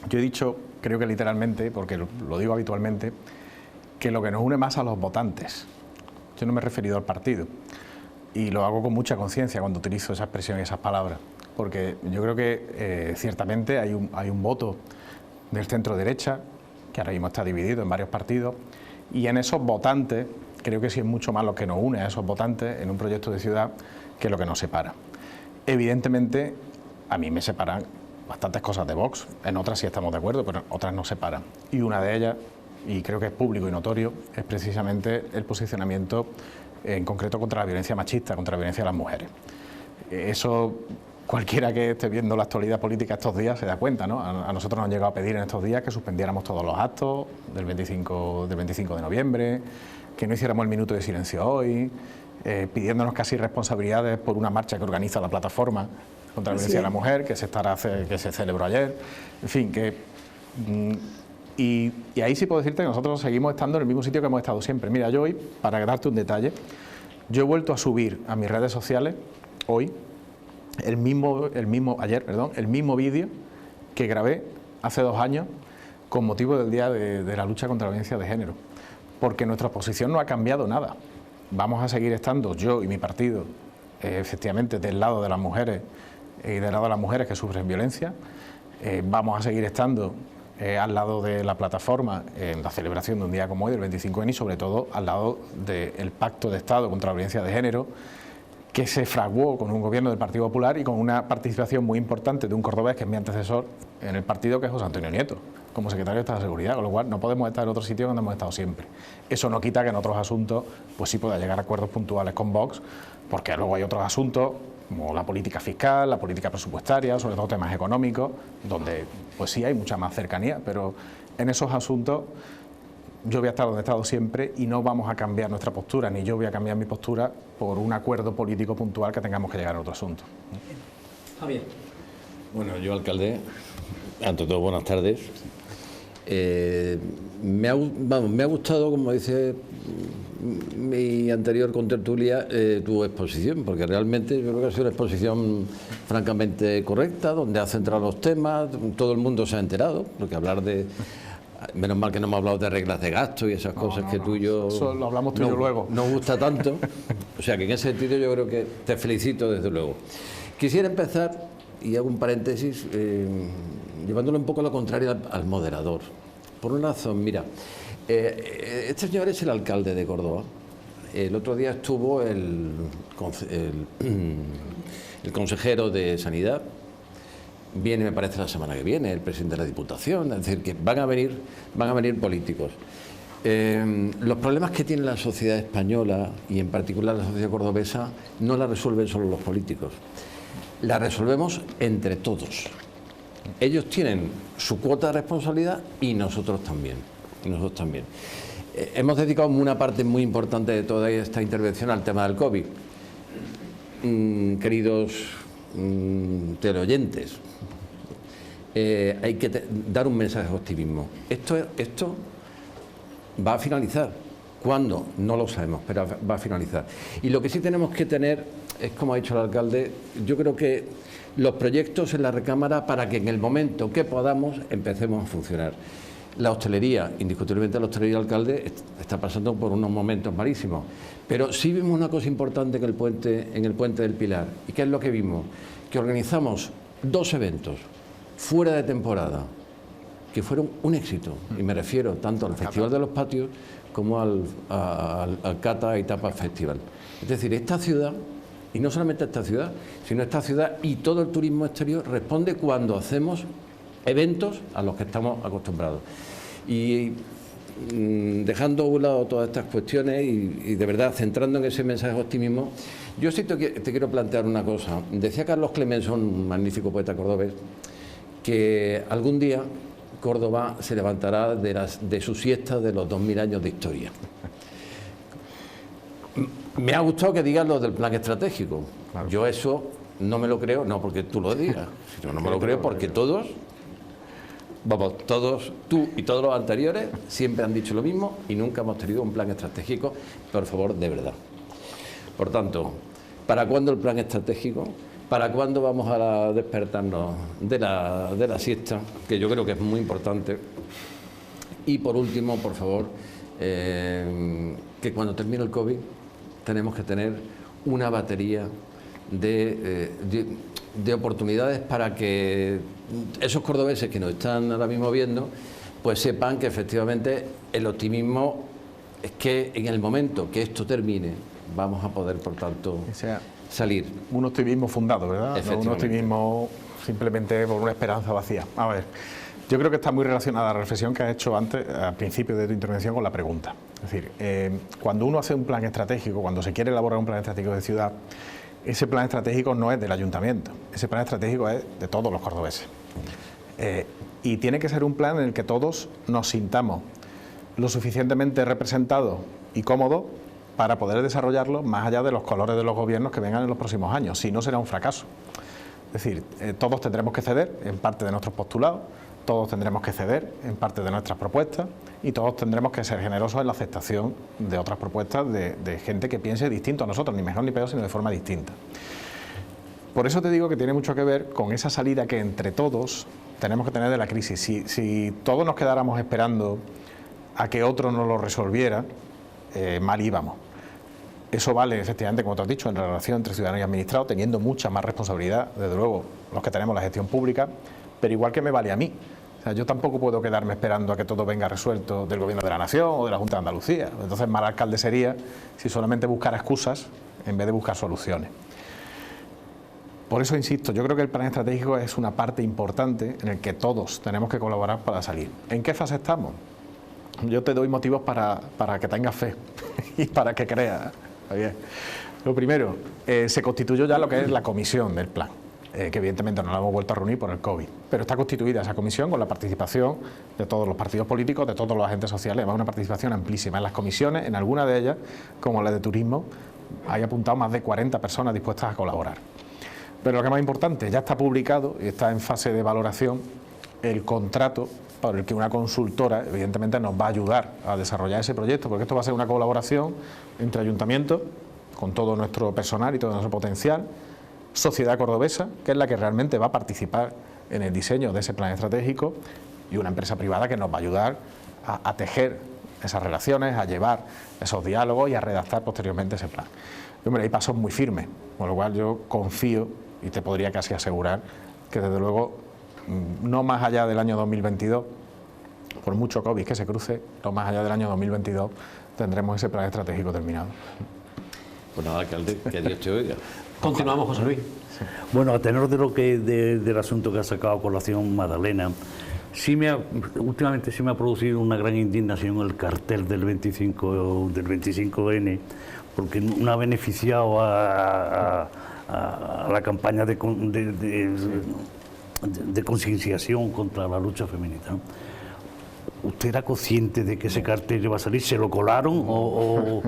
yo he dicho, creo que literalmente, porque lo digo habitualmente, que lo que nos une más a los votantes. Yo no me he referido al partido y lo hago con mucha conciencia cuando utilizo esa expresión y esas palabras, porque yo creo que ciertamente hay un voto del centro derecha, que ahora mismo está dividido en varios partidos, y en esos votantes, creo que sí es mucho más lo que nos une a esos votantes en un proyecto de ciudad que lo que nos separa. Evidentemente, a mí me separan bastantes cosas de Vox, en otras sí estamos de acuerdo, pero otras nos separan. Y una de ellas, y creo que es público y notorio, es precisamente el posicionamiento en concreto contra la violencia machista, contra la violencia de las mujeres. Eso cualquiera que esté viendo la actualidad política estos días se da cuenta, ¿no? A nosotros nos han llegado a pedir en estos días que suspendiéramos todos los actos del 25 de noviembre, que no hiciéramos el minuto de silencio hoy, pidiéndonos casi responsabilidades por una marcha que organiza la plataforma contra la violencia de la mujer, que se celebró ayer. En fin, y ahí sí puedo decirte que nosotros seguimos estando en el mismo sitio que hemos estado siempre. Mira, yo hoy, para darte un detalle, yo he vuelto a subir a mis redes sociales hoy el mismo vídeo que grabé hace 2 años con motivo del Día de la Lucha contra la Violencia de Género, porque nuestra posición no ha cambiado nada. Vamos a seguir estando, yo y mi partido, efectivamente, del lado de las mujeres y del lado de las mujeres que sufren violencia. Vamos a seguir estando al lado de la plataforma en la celebración de un día como hoy, del 25N, y sobre todo al lado del Pacto de Estado contra la Violencia de Género, que se fraguó con un gobierno del Partido Popular y con una participación muy importante de un cordobés que es mi antecesor en el partido, que es José Antonio Nieto, como secretario de Estado de Seguridad, con lo cual no podemos estar en otro sitio donde hemos estado siempre. Eso no quita que en otros asuntos pues sí pueda llegar a acuerdos puntuales con Vox, porque luego hay otros asuntos como la política fiscal, la política presupuestaria, sobre todo temas económicos, donde pues sí hay mucha más cercanía, pero en esos asuntos yo voy a estar donde he estado siempre y no vamos a cambiar nuestra postura, ni yo voy a cambiar mi postura por un acuerdo político puntual que tengamos que llegar a otro asunto. Javier. Bueno, yo, alcalde, ante todo, buenas tardes. Me ha gustado, como dice mi anterior contertulia, tu exposición, porque realmente yo creo que ha sido una exposición francamente correcta, donde has centrado los temas, todo el mundo se ha enterado, porque hablar de... Menos mal que no hemos hablado de reglas de gasto y esas cosas que tú y yo... Eso lo hablamos tú y yo luego. No gusta tanto. O sea que en ese sentido yo creo que te felicito desde luego. Quisiera empezar, y hago un paréntesis, llevándolo un poco a lo contrario al moderador. Por una razón, mira, este señor es el alcalde de Córdoba. El otro día estuvo el consejero de Sanidad. Viene, me parece, la semana que viene el presidente de la Diputación, es decir, que van a venir políticos. Los problemas que tiene la sociedad española y en particular la sociedad cordobesa no la resuelven solo los políticos, la resolvemos entre todos. Ellos tienen su cuota de responsabilidad y nosotros también. Hemos dedicado una parte muy importante de toda esta intervención al tema del COVID. Queridos teleoyentes, hay que dar un mensaje de optimismo. Esto va a finalizar. ¿Cuándo? No lo sabemos, pero va a finalizar. Y lo que sí tenemos que tener es, como ha dicho el alcalde, yo creo que los proyectos en la recámara para que en el momento que podamos empecemos a funcionar. La hostelería, indiscutiblemente la hostelería, alcalde, está pasando por unos momentos malísimos. Pero sí vimos una cosa importante en el Puente del Pilar. ¿Y qué es lo que vimos? Que organizamos 2 eventos fuera de temporada que fueron un éxito. Y me refiero tanto al Festival de los Patios como al Cata y Tapas Festival. Es decir, esta ciudad, y no solamente esta ciudad, sino esta ciudad y todo el turismo exterior responde cuando hacemos eventos a los que estamos acostumbrados. Y dejando a un lado todas estas cuestiones y de verdad centrando en ese mensaje de optimismo, yo sí te quiero plantear una cosa. Decía Carlos Clemenson, un magnífico poeta cordobés, que algún día Córdoba se levantará de su siesta de los 2000 años de historia. Me ha gustado que digas lo del plan estratégico. Claro. Yo eso no me lo creo, no porque tú lo digas, sino no me lo creo porque todos, tú y todos los anteriores siempre han dicho lo mismo y nunca hemos tenido un plan estratégico, por favor, de verdad. Por tanto, ¿para cuándo el plan estratégico? ¿Para cuándo vamos a despertarnos de la siesta? Que yo creo que es muy importante. Y por último, por favor, que cuando termine el COVID tenemos que tener una batería de oportunidades para que esos cordobeses que nos están ahora mismo viendo, pues sepan que efectivamente el optimismo es que en el momento que esto termine vamos a poder, por tanto, salir. Un optimismo fundado, ¿verdad? No un optimismo simplemente por una esperanza vacía. A ver, yo creo que está muy relacionada la reflexión que has hecho antes, al principio de tu intervención, con la pregunta. Es decir, cuando uno hace un plan estratégico, cuando se quiere elaborar un plan estratégico de ciudad, ese plan estratégico no es del ayuntamiento, ese plan estratégico es de todos los cordobeses. Y tiene que ser un plan en el que todos nos sintamos lo suficientemente representados y cómodos para poder desarrollarlo más allá de los colores de los gobiernos que vengan en los próximos años, si no será un fracaso. Es decir, todos tendremos que ceder en parte de nuestros postulados, todos tendremos que ceder en parte de nuestras propuestas y todos tendremos que ser generosos en la aceptación de otras propuestas de gente que piense distinto a nosotros, ni mejor ni peor, sino de forma distinta. Por eso te digo que tiene mucho que ver con esa salida que entre todos tenemos que tener de la crisis. Si todos nos quedáramos esperando a que otro nos lo resolviera, mal íbamos. Eso vale, efectivamente, como tú has dicho, en la relación entre ciudadano y administrado, teniendo mucha más responsabilidad, desde luego, los que tenemos la gestión pública, pero igual que me vale a mí. O sea, yo tampoco puedo quedarme esperando a que todo venga resuelto del Gobierno de la Nación o de la Junta de Andalucía. Entonces, mal alcalde sería si solamente buscara excusas en vez de buscar soluciones. Por eso insisto, yo creo que el plan estratégico es una parte importante en el que todos tenemos que colaborar para salir. ¿En qué fase estamos? Yo te doy motivos para que tengas fe y para que creas. Bien. Lo primero, se constituyó ya lo que es la comisión del plan, que evidentemente no la hemos vuelto a reunir por el COVID, pero está constituida esa comisión con la participación de todos los partidos políticos, de todos los agentes sociales, va una participación amplísima en las comisiones, en algunas de ellas, como la de turismo, hay apuntado más de 40 personas dispuestas a colaborar. Pero lo que es más importante, ya está publicado y está en fase de valoración el contrato por el que una consultora evidentemente nos va a ayudar a desarrollar ese proyecto, porque esto va a ser una colaboración entre ayuntamientos, con todo nuestro personal y todo nuestro potencial, sociedad cordobesa, que es la que realmente va a participar en el diseño de ese plan estratégico, y una empresa privada que nos va a ayudar a tejer esas relaciones, a llevar esos diálogos y a redactar posteriormente ese plan. Hombre, hay pasos muy firmes, con lo cual yo confío y te podría casi asegurar que desde luego no más allá del año 2022, por mucho COVID que se cruce, no más allá del año 2022 tendremos ese plan estratégico terminado. Pues nada, alcalde, que Dios te oiga. Continuamos, José Luis. Bueno, a tenor de lo que del asunto que ha sacado a colación Magdalena, últimamente sí me ha producido una gran indignación el cartel del 25N, porque no ha beneficiado a la campaña de concienciación contra la lucha feminista, ¿no? ¿Usted era consciente de que ese cartel iba a salir? ¿Se lo colaron o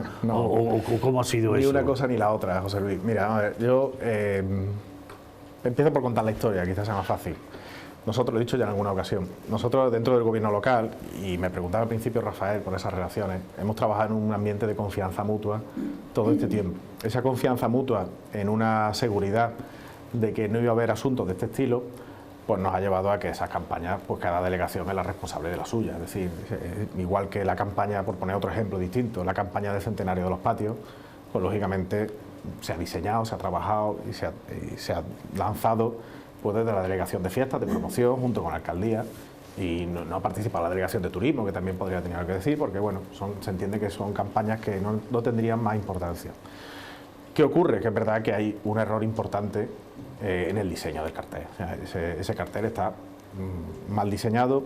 cómo ha sido eso? Ni una cosa ni la otra, José Luis. Mira, a ver, yo empiezo por contar la historia, quizás sea más fácil. Nosotros, lo he dicho ya en alguna ocasión, nosotros dentro del gobierno local, y me preguntaba al principio Rafael por esas relaciones, hemos trabajado en un ambiente de confianza mutua todo este tiempo. Esa confianza mutua en una seguridad de que no iba a haber asuntos de este estilo, pues nos ha llevado a que esas campañas, pues cada delegación es la responsable de la suya. Es decir, igual que la campaña, por poner otro ejemplo distinto, la campaña del centenario de los patios, pues lógicamente se ha diseñado, se ha trabajado y se ha lanzado pues desde la delegación de fiestas, de promoción, junto con la alcaldía, y no ha participado la delegación de turismo, que también podría tener algo que decir, porque bueno, se entiende que son campañas que no tendrían más importancia. ¿Qué ocurre? Que es verdad que hay un error importante en el diseño del cartel. O sea, ese cartel está mal diseñado,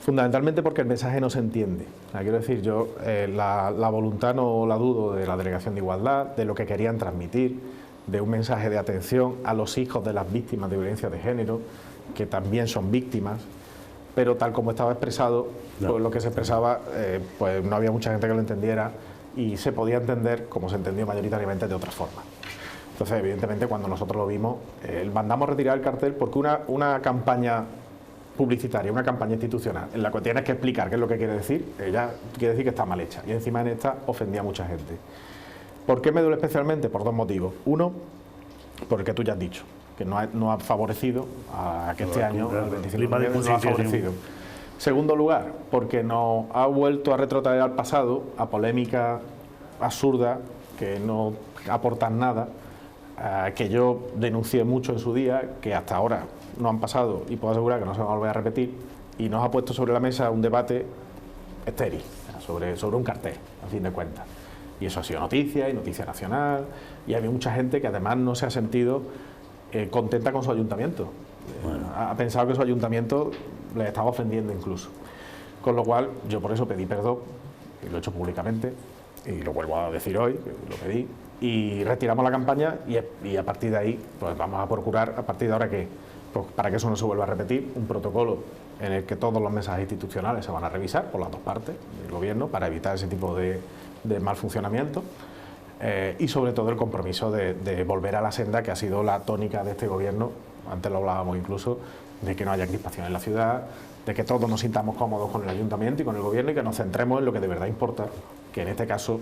fundamentalmente porque el mensaje no se entiende. O sea, quiero decir, yo la voluntad no la dudo de la Delegación de Igualdad, de lo que querían transmitir, de un mensaje de atención a los hijos de las víctimas de violencia de género, que también son víctimas, pero tal como estaba expresado, no. Pues lo que se expresaba, pues no había mucha gente que lo entendiera y se podía entender como se entendió mayoritariamente de otra forma. Entonces, evidentemente, cuando nosotros lo vimos, mandamos retirar el cartel porque una campaña publicitaria, una campaña institucional, en la que tienes que explicar qué es lo que quiere decir, ella quiere decir que está mal hecha, y encima en esta ofendía a mucha gente. ¿Por qué me duele especialmente? Por dos motivos. Uno, por el que tú ya has dicho, que no ha favorecido a que este año el 25 de noviembre no ha favorecido. Segundo lugar, porque nos ha vuelto a retrotraer al pasado, a polémicas absurdas que no aportan nada, que yo denuncié mucho en su día, que hasta ahora no han pasado y puedo asegurar que no se van a volver a repetir, y nos ha puesto sobre la mesa un debate estéril sobre un cartel, a fin de cuentas. Y eso ha sido noticia y noticia nacional, y había mucha gente que además no se ha sentido contenta con su ayuntamiento. Bueno. Ha pensado que su ayuntamiento les estaba ofendiendo incluso. Con lo cual, yo por eso pedí perdón y lo he hecho públicamente, y lo vuelvo a decir hoy, que lo pedí, y retiramos la campaña y a partir de ahí pues vamos a procurar, a partir de ahora que, pues, para que eso no se vuelva a repetir, un protocolo en el que todos los mensajes institucionales se van a revisar por las dos partes del gobierno para evitar ese tipo de mal funcionamiento. Y sobre todo el compromiso de volver a la senda que ha sido la tónica de este gobierno, antes lo hablábamos incluso, de que no haya crispación en la ciudad, de que todos nos sintamos cómodos con el ayuntamiento y con el gobierno y que nos centremos en lo que de verdad importa, que en este caso,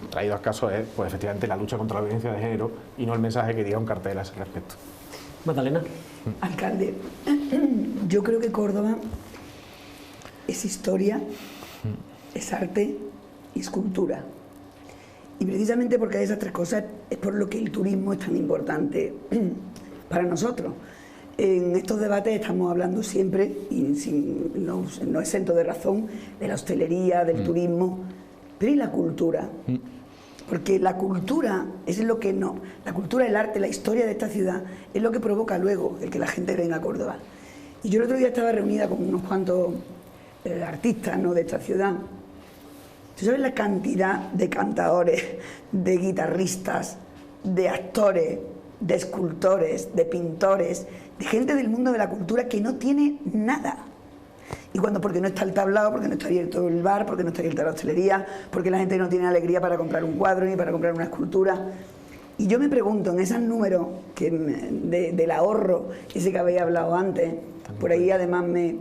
traído a caso, es pues efectivamente la lucha contra la violencia de género y no el mensaje que diga un cartel a ese respecto. Magdalena. Alcalde, yo creo que Córdoba es historia, es arte y es cultura. Y precisamente porque hay esas tres cosas es por lo que el turismo es tan importante para nosotros. En estos debates estamos hablando siempre, y no exento de razón, de la hostelería, del turismo, pero ¿y la cultura? Porque la cultura es lo que no, la cultura, el arte, la historia de esta ciudad es lo que provoca luego el que la gente venga a Córdoba. Y yo el otro día estaba reunida con unos cuantos artistas, ¿no?, de esta ciudad. ¿Tú sabes la cantidad de cantadores, de guitarristas, de actores, de escultores, de pintores, de gente del mundo de la cultura que no tiene nada? Y porque no está el tablao, porque no está abierto el bar, porque no está abierta la hostelería, porque la gente no tiene alegría para comprar un cuadro ni para comprar una escultura. Y yo me pregunto, en esos números del ahorro, ese que habéis hablado antes, por ahí además me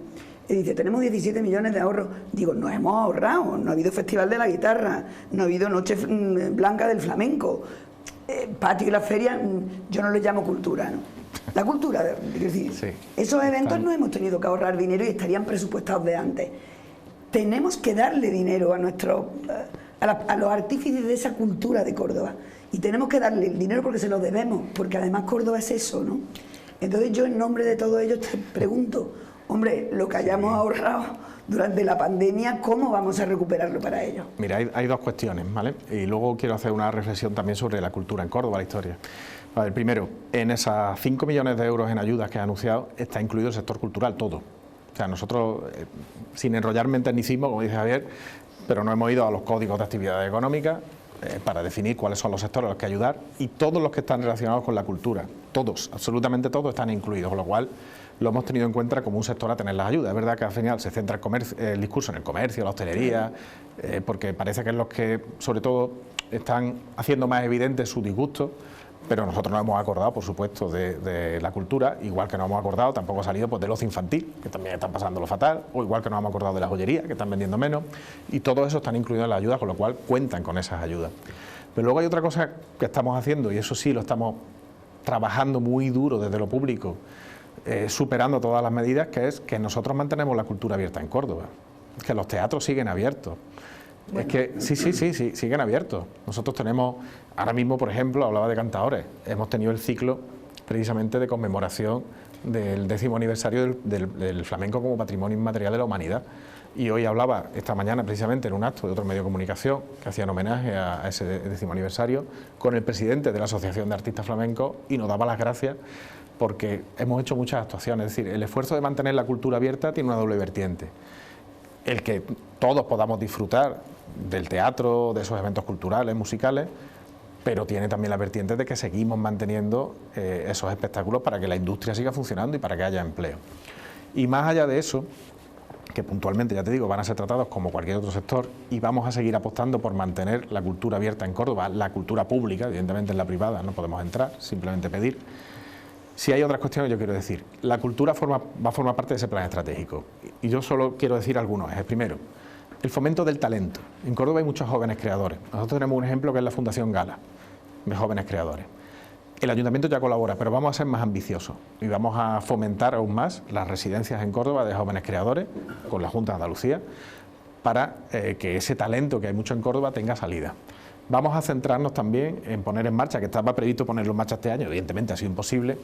dice, tenemos 17 millones de ahorros. Digo, no hemos ahorrado, no ha habido Festival de la Guitarra, no ha habido Noche Blanca del Flamenco, Patio y la Feria, yo no le llamo cultura, ¿no? La cultura, es decir, sí, esos eventos no hemos tenido que ahorrar dinero y estarían presupuestados de antes. Tenemos que darle dinero a los artífices de esa cultura de Córdoba. Y tenemos que darle el dinero porque se lo debemos, porque además Córdoba es eso, ¿no? Entonces yo en nombre de todos ellos te pregunto, hombre, lo que hayamos ahorrado durante la pandemia, ¿cómo vamos a recuperarlo para ellos? Mira, hay dos cuestiones, ¿vale? Y luego quiero hacer una reflexión también sobre la cultura en Córdoba, la historia. A ver, primero, en esas 5 millones de euros en ayudas que ha anunciado, está incluido el sector cultural, todo. O sea, nosotros, sin enrollarme en tecnicismo, como dice Javier, pero no hemos ido a los códigos de actividad económica para definir cuáles son los sectores a los que ayudar, y todos los que están relacionados con la cultura, todos, absolutamente todos están incluidos, con lo cual lo hemos tenido en cuenta como un sector a tener las ayudas. Es verdad que al final se centra el discurso en el comercio, la hostelería, porque parece que es los que, sobre todo, están haciendo más evidente su disgusto, pero nosotros no hemos acordado, por supuesto, de la cultura, igual que no hemos acordado, tampoco ha salido pues, del ocio infantil, que también están pasándolo fatal, o igual que no hemos acordado de la joyería, que están vendiendo menos, y todo eso están incluidos en las ayudas, con lo cual cuentan con esas ayudas. Pero luego hay otra cosa que estamos haciendo, y eso sí lo estamos trabajando muy duro desde lo público, superando todas las medidas, que es que nosotros mantenemos la cultura abierta en Córdoba, que los teatros siguen abiertos. Bueno. Es que sí, siguen abiertos. Nosotros tenemos, ahora mismo, por ejemplo, hablaba de cantadores, hemos tenido el ciclo precisamente de conmemoración del 10º aniversario del flamenco como patrimonio inmaterial de la humanidad. Y hoy hablaba, esta mañana precisamente en un acto de otro medio de comunicación que hacían homenaje a ese 10º aniversario, con el presidente de la Asociación de Artistas Flamencos, y nos daba las gracias porque hemos hecho muchas actuaciones. Es decir, el esfuerzo de mantener la cultura abierta tiene una doble vertiente. El que todos podamos disfrutar del teatro, de esos eventos culturales, musicales, pero tiene también la vertiente de que seguimos manteniendo esos espectáculos para que la industria siga funcionando y para que haya empleo. Y más allá de eso, que puntualmente, ya te digo, van a ser tratados como cualquier otro sector, y vamos a seguir apostando por mantener la cultura abierta en Córdoba, la cultura pública, evidentemente en la privada no podemos entrar, simplemente pedir. Si hay otras cuestiones, yo quiero decir, la cultura va a formar parte de ese plan estratégico, y yo solo quiero decir algunos ejes. Primero, el fomento del talento. En Córdoba hay muchos jóvenes creadores. Nosotros tenemos un ejemplo que es la Fundación Gala, de jóvenes creadores. El ayuntamiento ya colabora, pero vamos a ser más ambiciosos y vamos a fomentar aún más las residencias en Córdoba de jóvenes creadores con la Junta de Andalucía para que ese talento que hay mucho en Córdoba tenga salida. Vamos a centrarnos también en poner en marcha, que estaba previsto ponerlo en marcha este año, evidentemente ha sido imposible,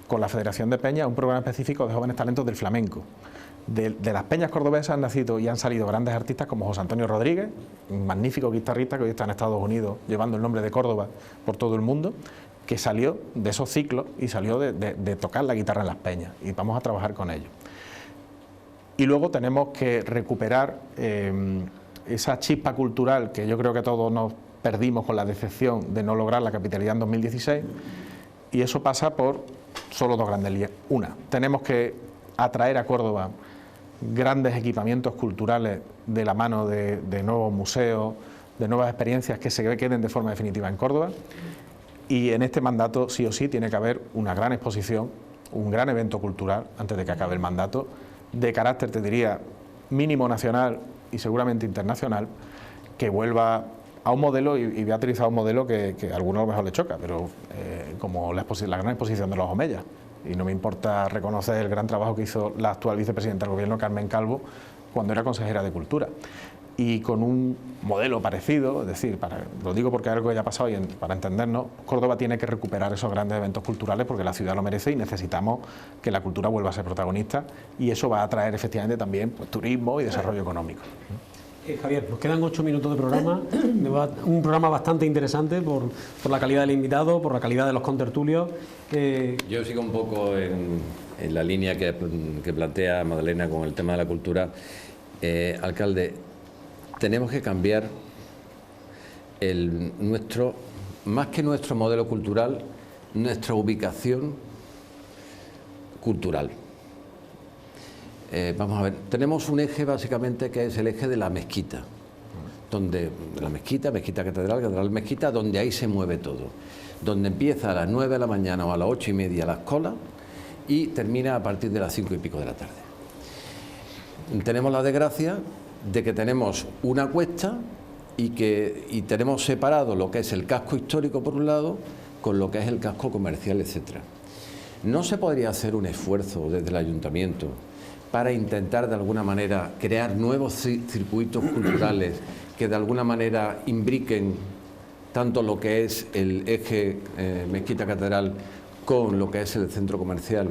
con la Federación de Peñas, un programa específico de jóvenes talentos del flamenco. De las peñas cordobesas han nacido y han salido grandes artistas como José Antonio Rodríguez, un magnífico guitarrista que hoy está en Estados Unidos llevando el nombre de Córdoba por todo el mundo, que salió de esos ciclos y salió de tocar la guitarra en las peñas, y vamos a trabajar con ellos. Y luego tenemos que recuperar esa chispa cultural que yo creo que todos nos perdimos con la decepción de no lograr la capitalidad en 2016, y eso pasa por solo dos grandes líneas. Una, tenemos que atraer a Córdoba grandes equipamientos culturales de la mano de nuevos museos, de nuevas experiencias que se queden de forma definitiva en Córdoba, y en este mandato sí o sí tiene que haber una gran exposición, un gran evento cultural antes de que acabe el mandato, de carácter, te diría, mínimo nacional y seguramente internacional, que vuelva a un modelo, y voy a utilizar un modelo que a algunos a lo mejor le choca, pero como la gran exposición de los Omeyas. Y no me importa reconocer el gran trabajo que hizo la actual vicepresidenta del Gobierno, Carmen Calvo, cuando era consejera de Cultura. Y con un modelo parecido, es decir, lo digo porque es algo que ya ha pasado y para entendernos, Córdoba tiene que recuperar esos grandes eventos culturales porque la ciudad lo merece y necesitamos que la cultura vuelva a ser protagonista, y eso va a atraer efectivamente también pues, turismo y desarrollo económico. Javier, nos quedan 8 minutos de programa, un programa bastante interesante por la calidad del invitado, por la calidad de los contertulios. Yo sigo un poco en la línea que plantea Madalena con el tema de la cultura. Alcalde, tenemos que cambiar más que nuestro modelo cultural, nuestra ubicación cultural. Vamos a ver, tenemos un eje básicamente que es el eje de la mezquita, mezquita catedral, mezquita, donde ahí se mueve todo, donde empieza a las 9 de la mañana o a las 8:30 las colas y termina a partir de las 5 y pico de la tarde. Tenemos la desgracia de que tenemos una cuesta y tenemos separado lo que es el casco histórico por un lado con lo que es el casco comercial, etcétera. ¿No se podría hacer un esfuerzo desde el ayuntamiento para intentar de alguna manera crear nuevos circuitos culturales que de alguna manera imbriquen tanto lo que es el eje Mezquita Catedral con lo que es el centro comercial,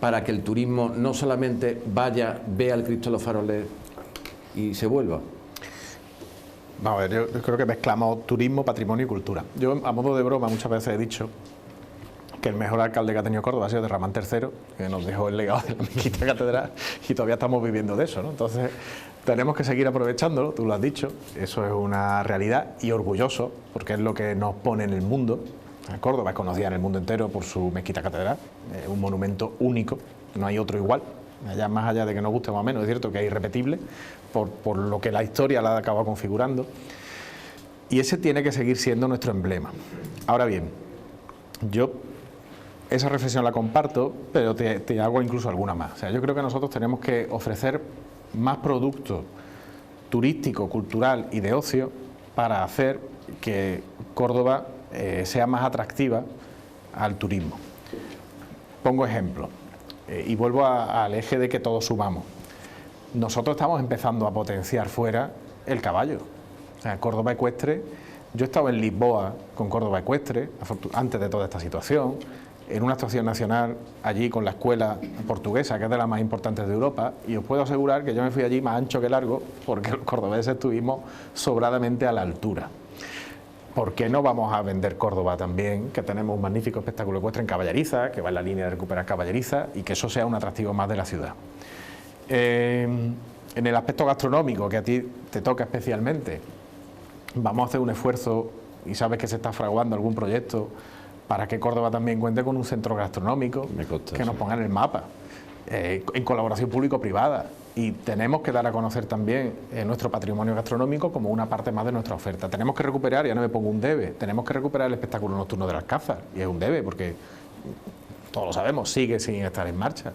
para que el turismo no solamente vaya, vea el Cristo de los Faroles y se vuelva? Vamos a ver, yo creo que mezclamos turismo, patrimonio y cultura. Yo, a modo de broma, muchas veces he dicho que el mejor alcalde que ha tenido Córdoba ha sido de Ramón III, que nos dejó el legado de la Mezquita Catedral, y todavía estamos viviendo de eso, ¿no? Entonces, tenemos que seguir aprovechándolo, tú lo has dicho, eso es una realidad, y orgulloso, porque es lo que nos pone en el mundo. Córdoba es conocida en el mundo entero por su Mezquita Catedral, un monumento único, no hay otro igual, más allá de que nos guste más o menos, es cierto que es irrepetible, por lo que la historia la ha acabado configurando, y ese tiene que seguir siendo nuestro emblema. Ahora bien, yo esa reflexión la comparto, pero te hago incluso alguna más. O sea, yo creo que nosotros tenemos que ofrecer más producto turístico, cultural y de ocio para hacer que Córdoba sea más atractiva al turismo. Pongo ejemplo, y vuelvo al eje de que todos sumamos. Nosotros estamos empezando a potenciar fuera el caballo. O sea, Córdoba Ecuestre, yo he estado en Lisboa con Córdoba Ecuestre, antes de toda esta situación, en una actuación nacional allí con la escuela portuguesa, que es de las más importantes de Europa, y os puedo asegurar que yo me fui allí más ancho que largo, porque los cordobeses estuvimos sobradamente a la altura. ¿Por qué no vamos a vender Córdoba también, que tenemos un magnífico espectáculo ecuestre en Caballeriza, que va en la línea de recuperar Caballeriza, y que eso sea un atractivo más de la ciudad? En el aspecto gastronómico, que a ti te toca especialmente, vamos a hacer un esfuerzo, y sabes que se está fraguando algún proyecto para que Córdoba también cuente con un centro gastronómico que nos ponga en el mapa, en colaboración público-privada. Y tenemos que dar a conocer también nuestro patrimonio gastronómico como una parte más de nuestra oferta. Tenemos que recuperar, ya no me pongo un debe, tenemos que recuperar el espectáculo nocturno del Alcázar, y es un debe porque, todos lo sabemos, sigue sin estar en marcha.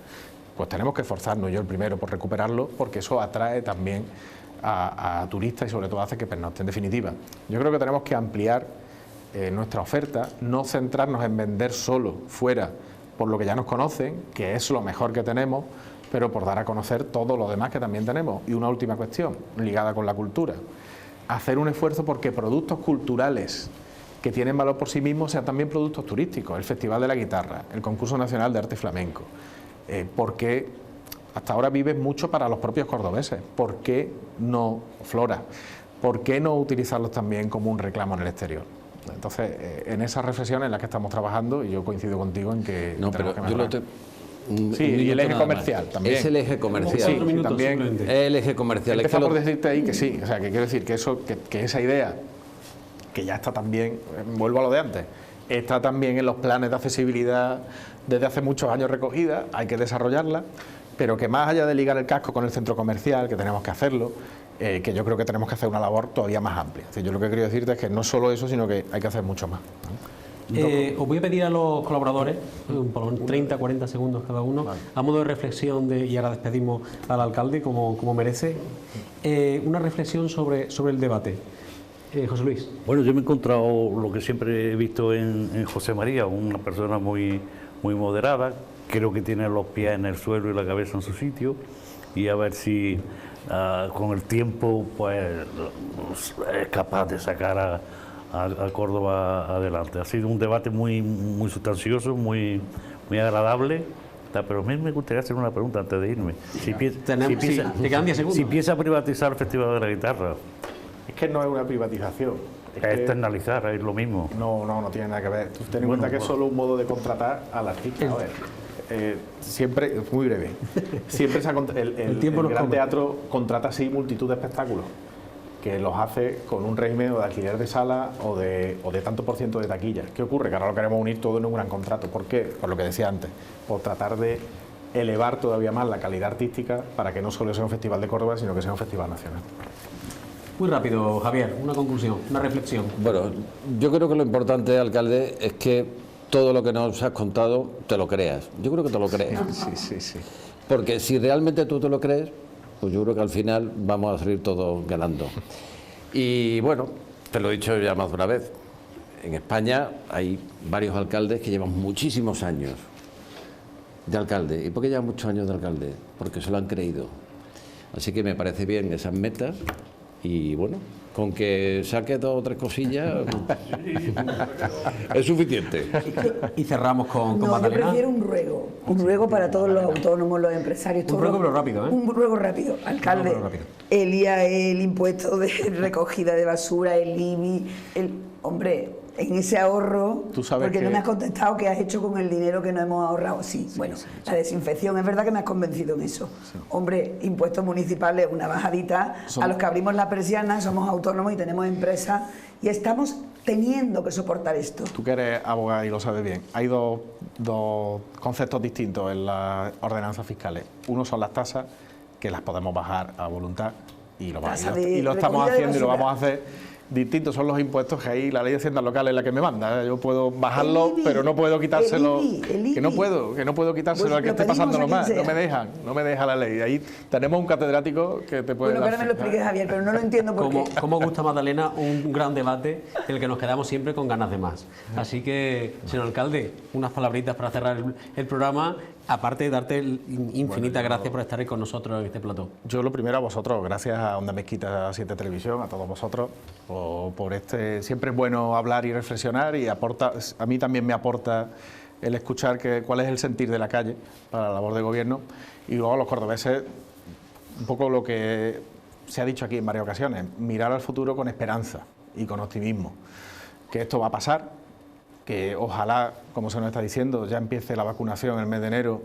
Pues tenemos que esforzarnos, yo el primero, por recuperarlo, porque eso atrae también a turistas y sobre todo hace que pernocten. En definitiva, yo creo que tenemos que ampliar nuestra oferta, no centrarnos en vender solo fuera por lo que ya nos conocen, que es lo mejor que tenemos, pero por dar a conocer todo lo demás que también tenemos. Y una última cuestión, ligada con la cultura, hacer un esfuerzo porque productos culturales que tienen valor por sí mismos sean también productos turísticos, el Festival de la Guitarra, el Concurso Nacional de Arte Flamenco, porque hasta ahora vive mucho para los propios cordobeses. ¿Por qué no Flora? ¿Por qué no utilizarlos también como un reclamo en el exterior? Entonces, en esas reflexiones en las que estamos trabajando, y yo coincido contigo en que... No, pero yo Sí, y el eje comercial también. Es el eje comercial. Sí, también. El eje comercial. Empezar por decirte ahí que sí, o sea, que quiero decir que eso, que esa idea, que ya está también, vuelvo a lo de antes, está también en los planes de accesibilidad desde hace muchos años recogida, hay que desarrollarla, pero que más allá de ligar el casco con el centro comercial, que tenemos que hacerlo, que yo creo que tenemos que hacer una labor todavía más amplia. Es decir, yo lo que quiero decirte es que no solo eso, sino que hay que hacer mucho más, ¿no? Os voy a pedir a los colaboradores, por 30, 40 segundos cada uno, a modo de reflexión, y ahora despedimos al alcalde como merece, una reflexión sobre el debate. José Luis. Bueno, yo me he encontrado lo que siempre he visto en José María, una persona muy moderada, creo que tiene los pies en el suelo y la cabeza en su sitio, y a ver si con el tiempo pues es capaz de sacar a Córdoba adelante. Ha sido un debate muy sustancioso, muy agradable. Pero a mí me gustaría hacer una pregunta antes de irme. Te quedan 10 segundos. Si piensa privatizar el Festival de la Guitarra. Es que no es una privatización. Es externalizar, es lo mismo. No tiene nada que ver. Tú ten en cuenta que es solo un modo de contratar al artista. A ver, siempre, muy breve, siempre el Gran Teatro contrata así multitud de espectáculos, que los hace con un régimen o de alquiler de sala o de tanto por ciento de taquillas. ¿Qué ocurre? Que ahora lo queremos unir todo en un gran contrato. ¿Por qué? Por lo que decía antes, por tratar de elevar todavía más la calidad artística para que no solo sea un festival de Córdoba, sino que sea un festival nacional. Muy rápido, Javier, una conclusión, una reflexión. Bueno, yo creo que lo importante, alcalde, es que todo lo que nos has contado te lo creas. Yo creo que te lo crees. Sí. Porque si realmente tú te lo crees, pues yo creo que al final vamos a salir todos ganando. Y bueno, te lo he dicho ya más de una vez, en España hay varios alcaldes que llevan muchísimos años de alcalde. ¿Y por qué llevan muchos años de alcalde? Porque se lo han creído. Así que me parece bien esas metas y bueno, con que saque 2 o 3 cosillas es suficiente. Y cerramos con Magdalena. Yo prefiero un ruego para todos los autónomos, los empresarios. Un ruego pero rápido, ¿eh? Un ruego rápido. Alcalde, el IVA, el impuesto de recogida de basura, el IBI, hombre, en ese ahorro, porque no me has contestado qué has hecho con el dinero que no hemos ahorrado. Sí, la desinfección, es verdad que me has convencido en eso. Sí. Hombre, impuestos municipales, una bajadita, a los que abrimos la persiana, somos autónomos y tenemos empresas y estamos teniendo que soportar esto. Tú que eres abogado y lo sabes bien, hay dos conceptos distintos en las ordenanzas fiscales. Uno son las tasas, que las podemos bajar a voluntad y lo estamos haciendo y lo vamos a hacer. Distintos son los impuestos, que ahí la ley de haciendas locales es la que me manda. Yo puedo bajarlo, pero no puedo quitárselo. Que no puedo quitárselo al que esté pasándolo más. No me deja la ley. Ahí tenemos un catedrático que te puede dar. Bueno, que ahora me lo explique Javier, pero no lo entiendo por qué. ¿Cómo gusta, Magdalena, un gran debate en el que nos quedamos siempre con ganas de más? Así que, señor alcalde, unas palabritas para cerrar el programa. Aparte de darte infinitas gracias por estar ahí con nosotros en este plató. Yo lo primero a vosotros, gracias a Onda Mezquita 7 Televisión, a todos vosotros, por siempre es bueno hablar y reflexionar y a mí también me aporta el escuchar cuál es el sentir de la calle para la labor de gobierno y luego a los cordobeses, un poco lo que se ha dicho aquí en varias ocasiones, mirar al futuro con esperanza y con optimismo, que esto va a pasar, que ojalá, como se nos está diciendo, ya empiece la vacunación el mes de enero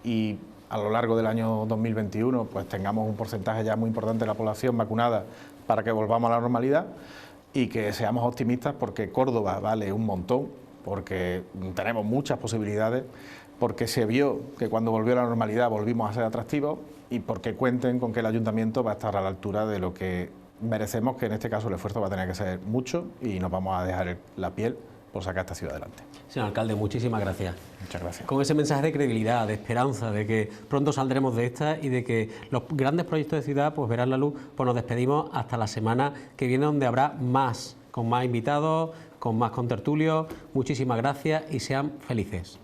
y a lo largo del año 2021 pues tengamos un porcentaje ya muy importante de la población vacunada para que volvamos a la normalidad y que seamos optimistas porque Córdoba vale un montón, porque tenemos muchas posibilidades, porque se vio que cuando volvió a la normalidad volvimos a ser atractivos y porque cuenten con que el ayuntamiento va a estar a la altura de lo que merecemos, que en este caso el esfuerzo va a tener que ser mucho y nos vamos a dejar la piel por sacar esta ciudad adelante. Señor alcalde, muchísimas gracias. Muchas gracias. Con ese mensaje de credibilidad, de esperanza, de que pronto saldremos de esta y de que los grandes proyectos de ciudad pues verán la luz, pues nos despedimos hasta la semana que viene, donde habrá más, con más invitados, con más contertulios. Muchísimas gracias y sean felices.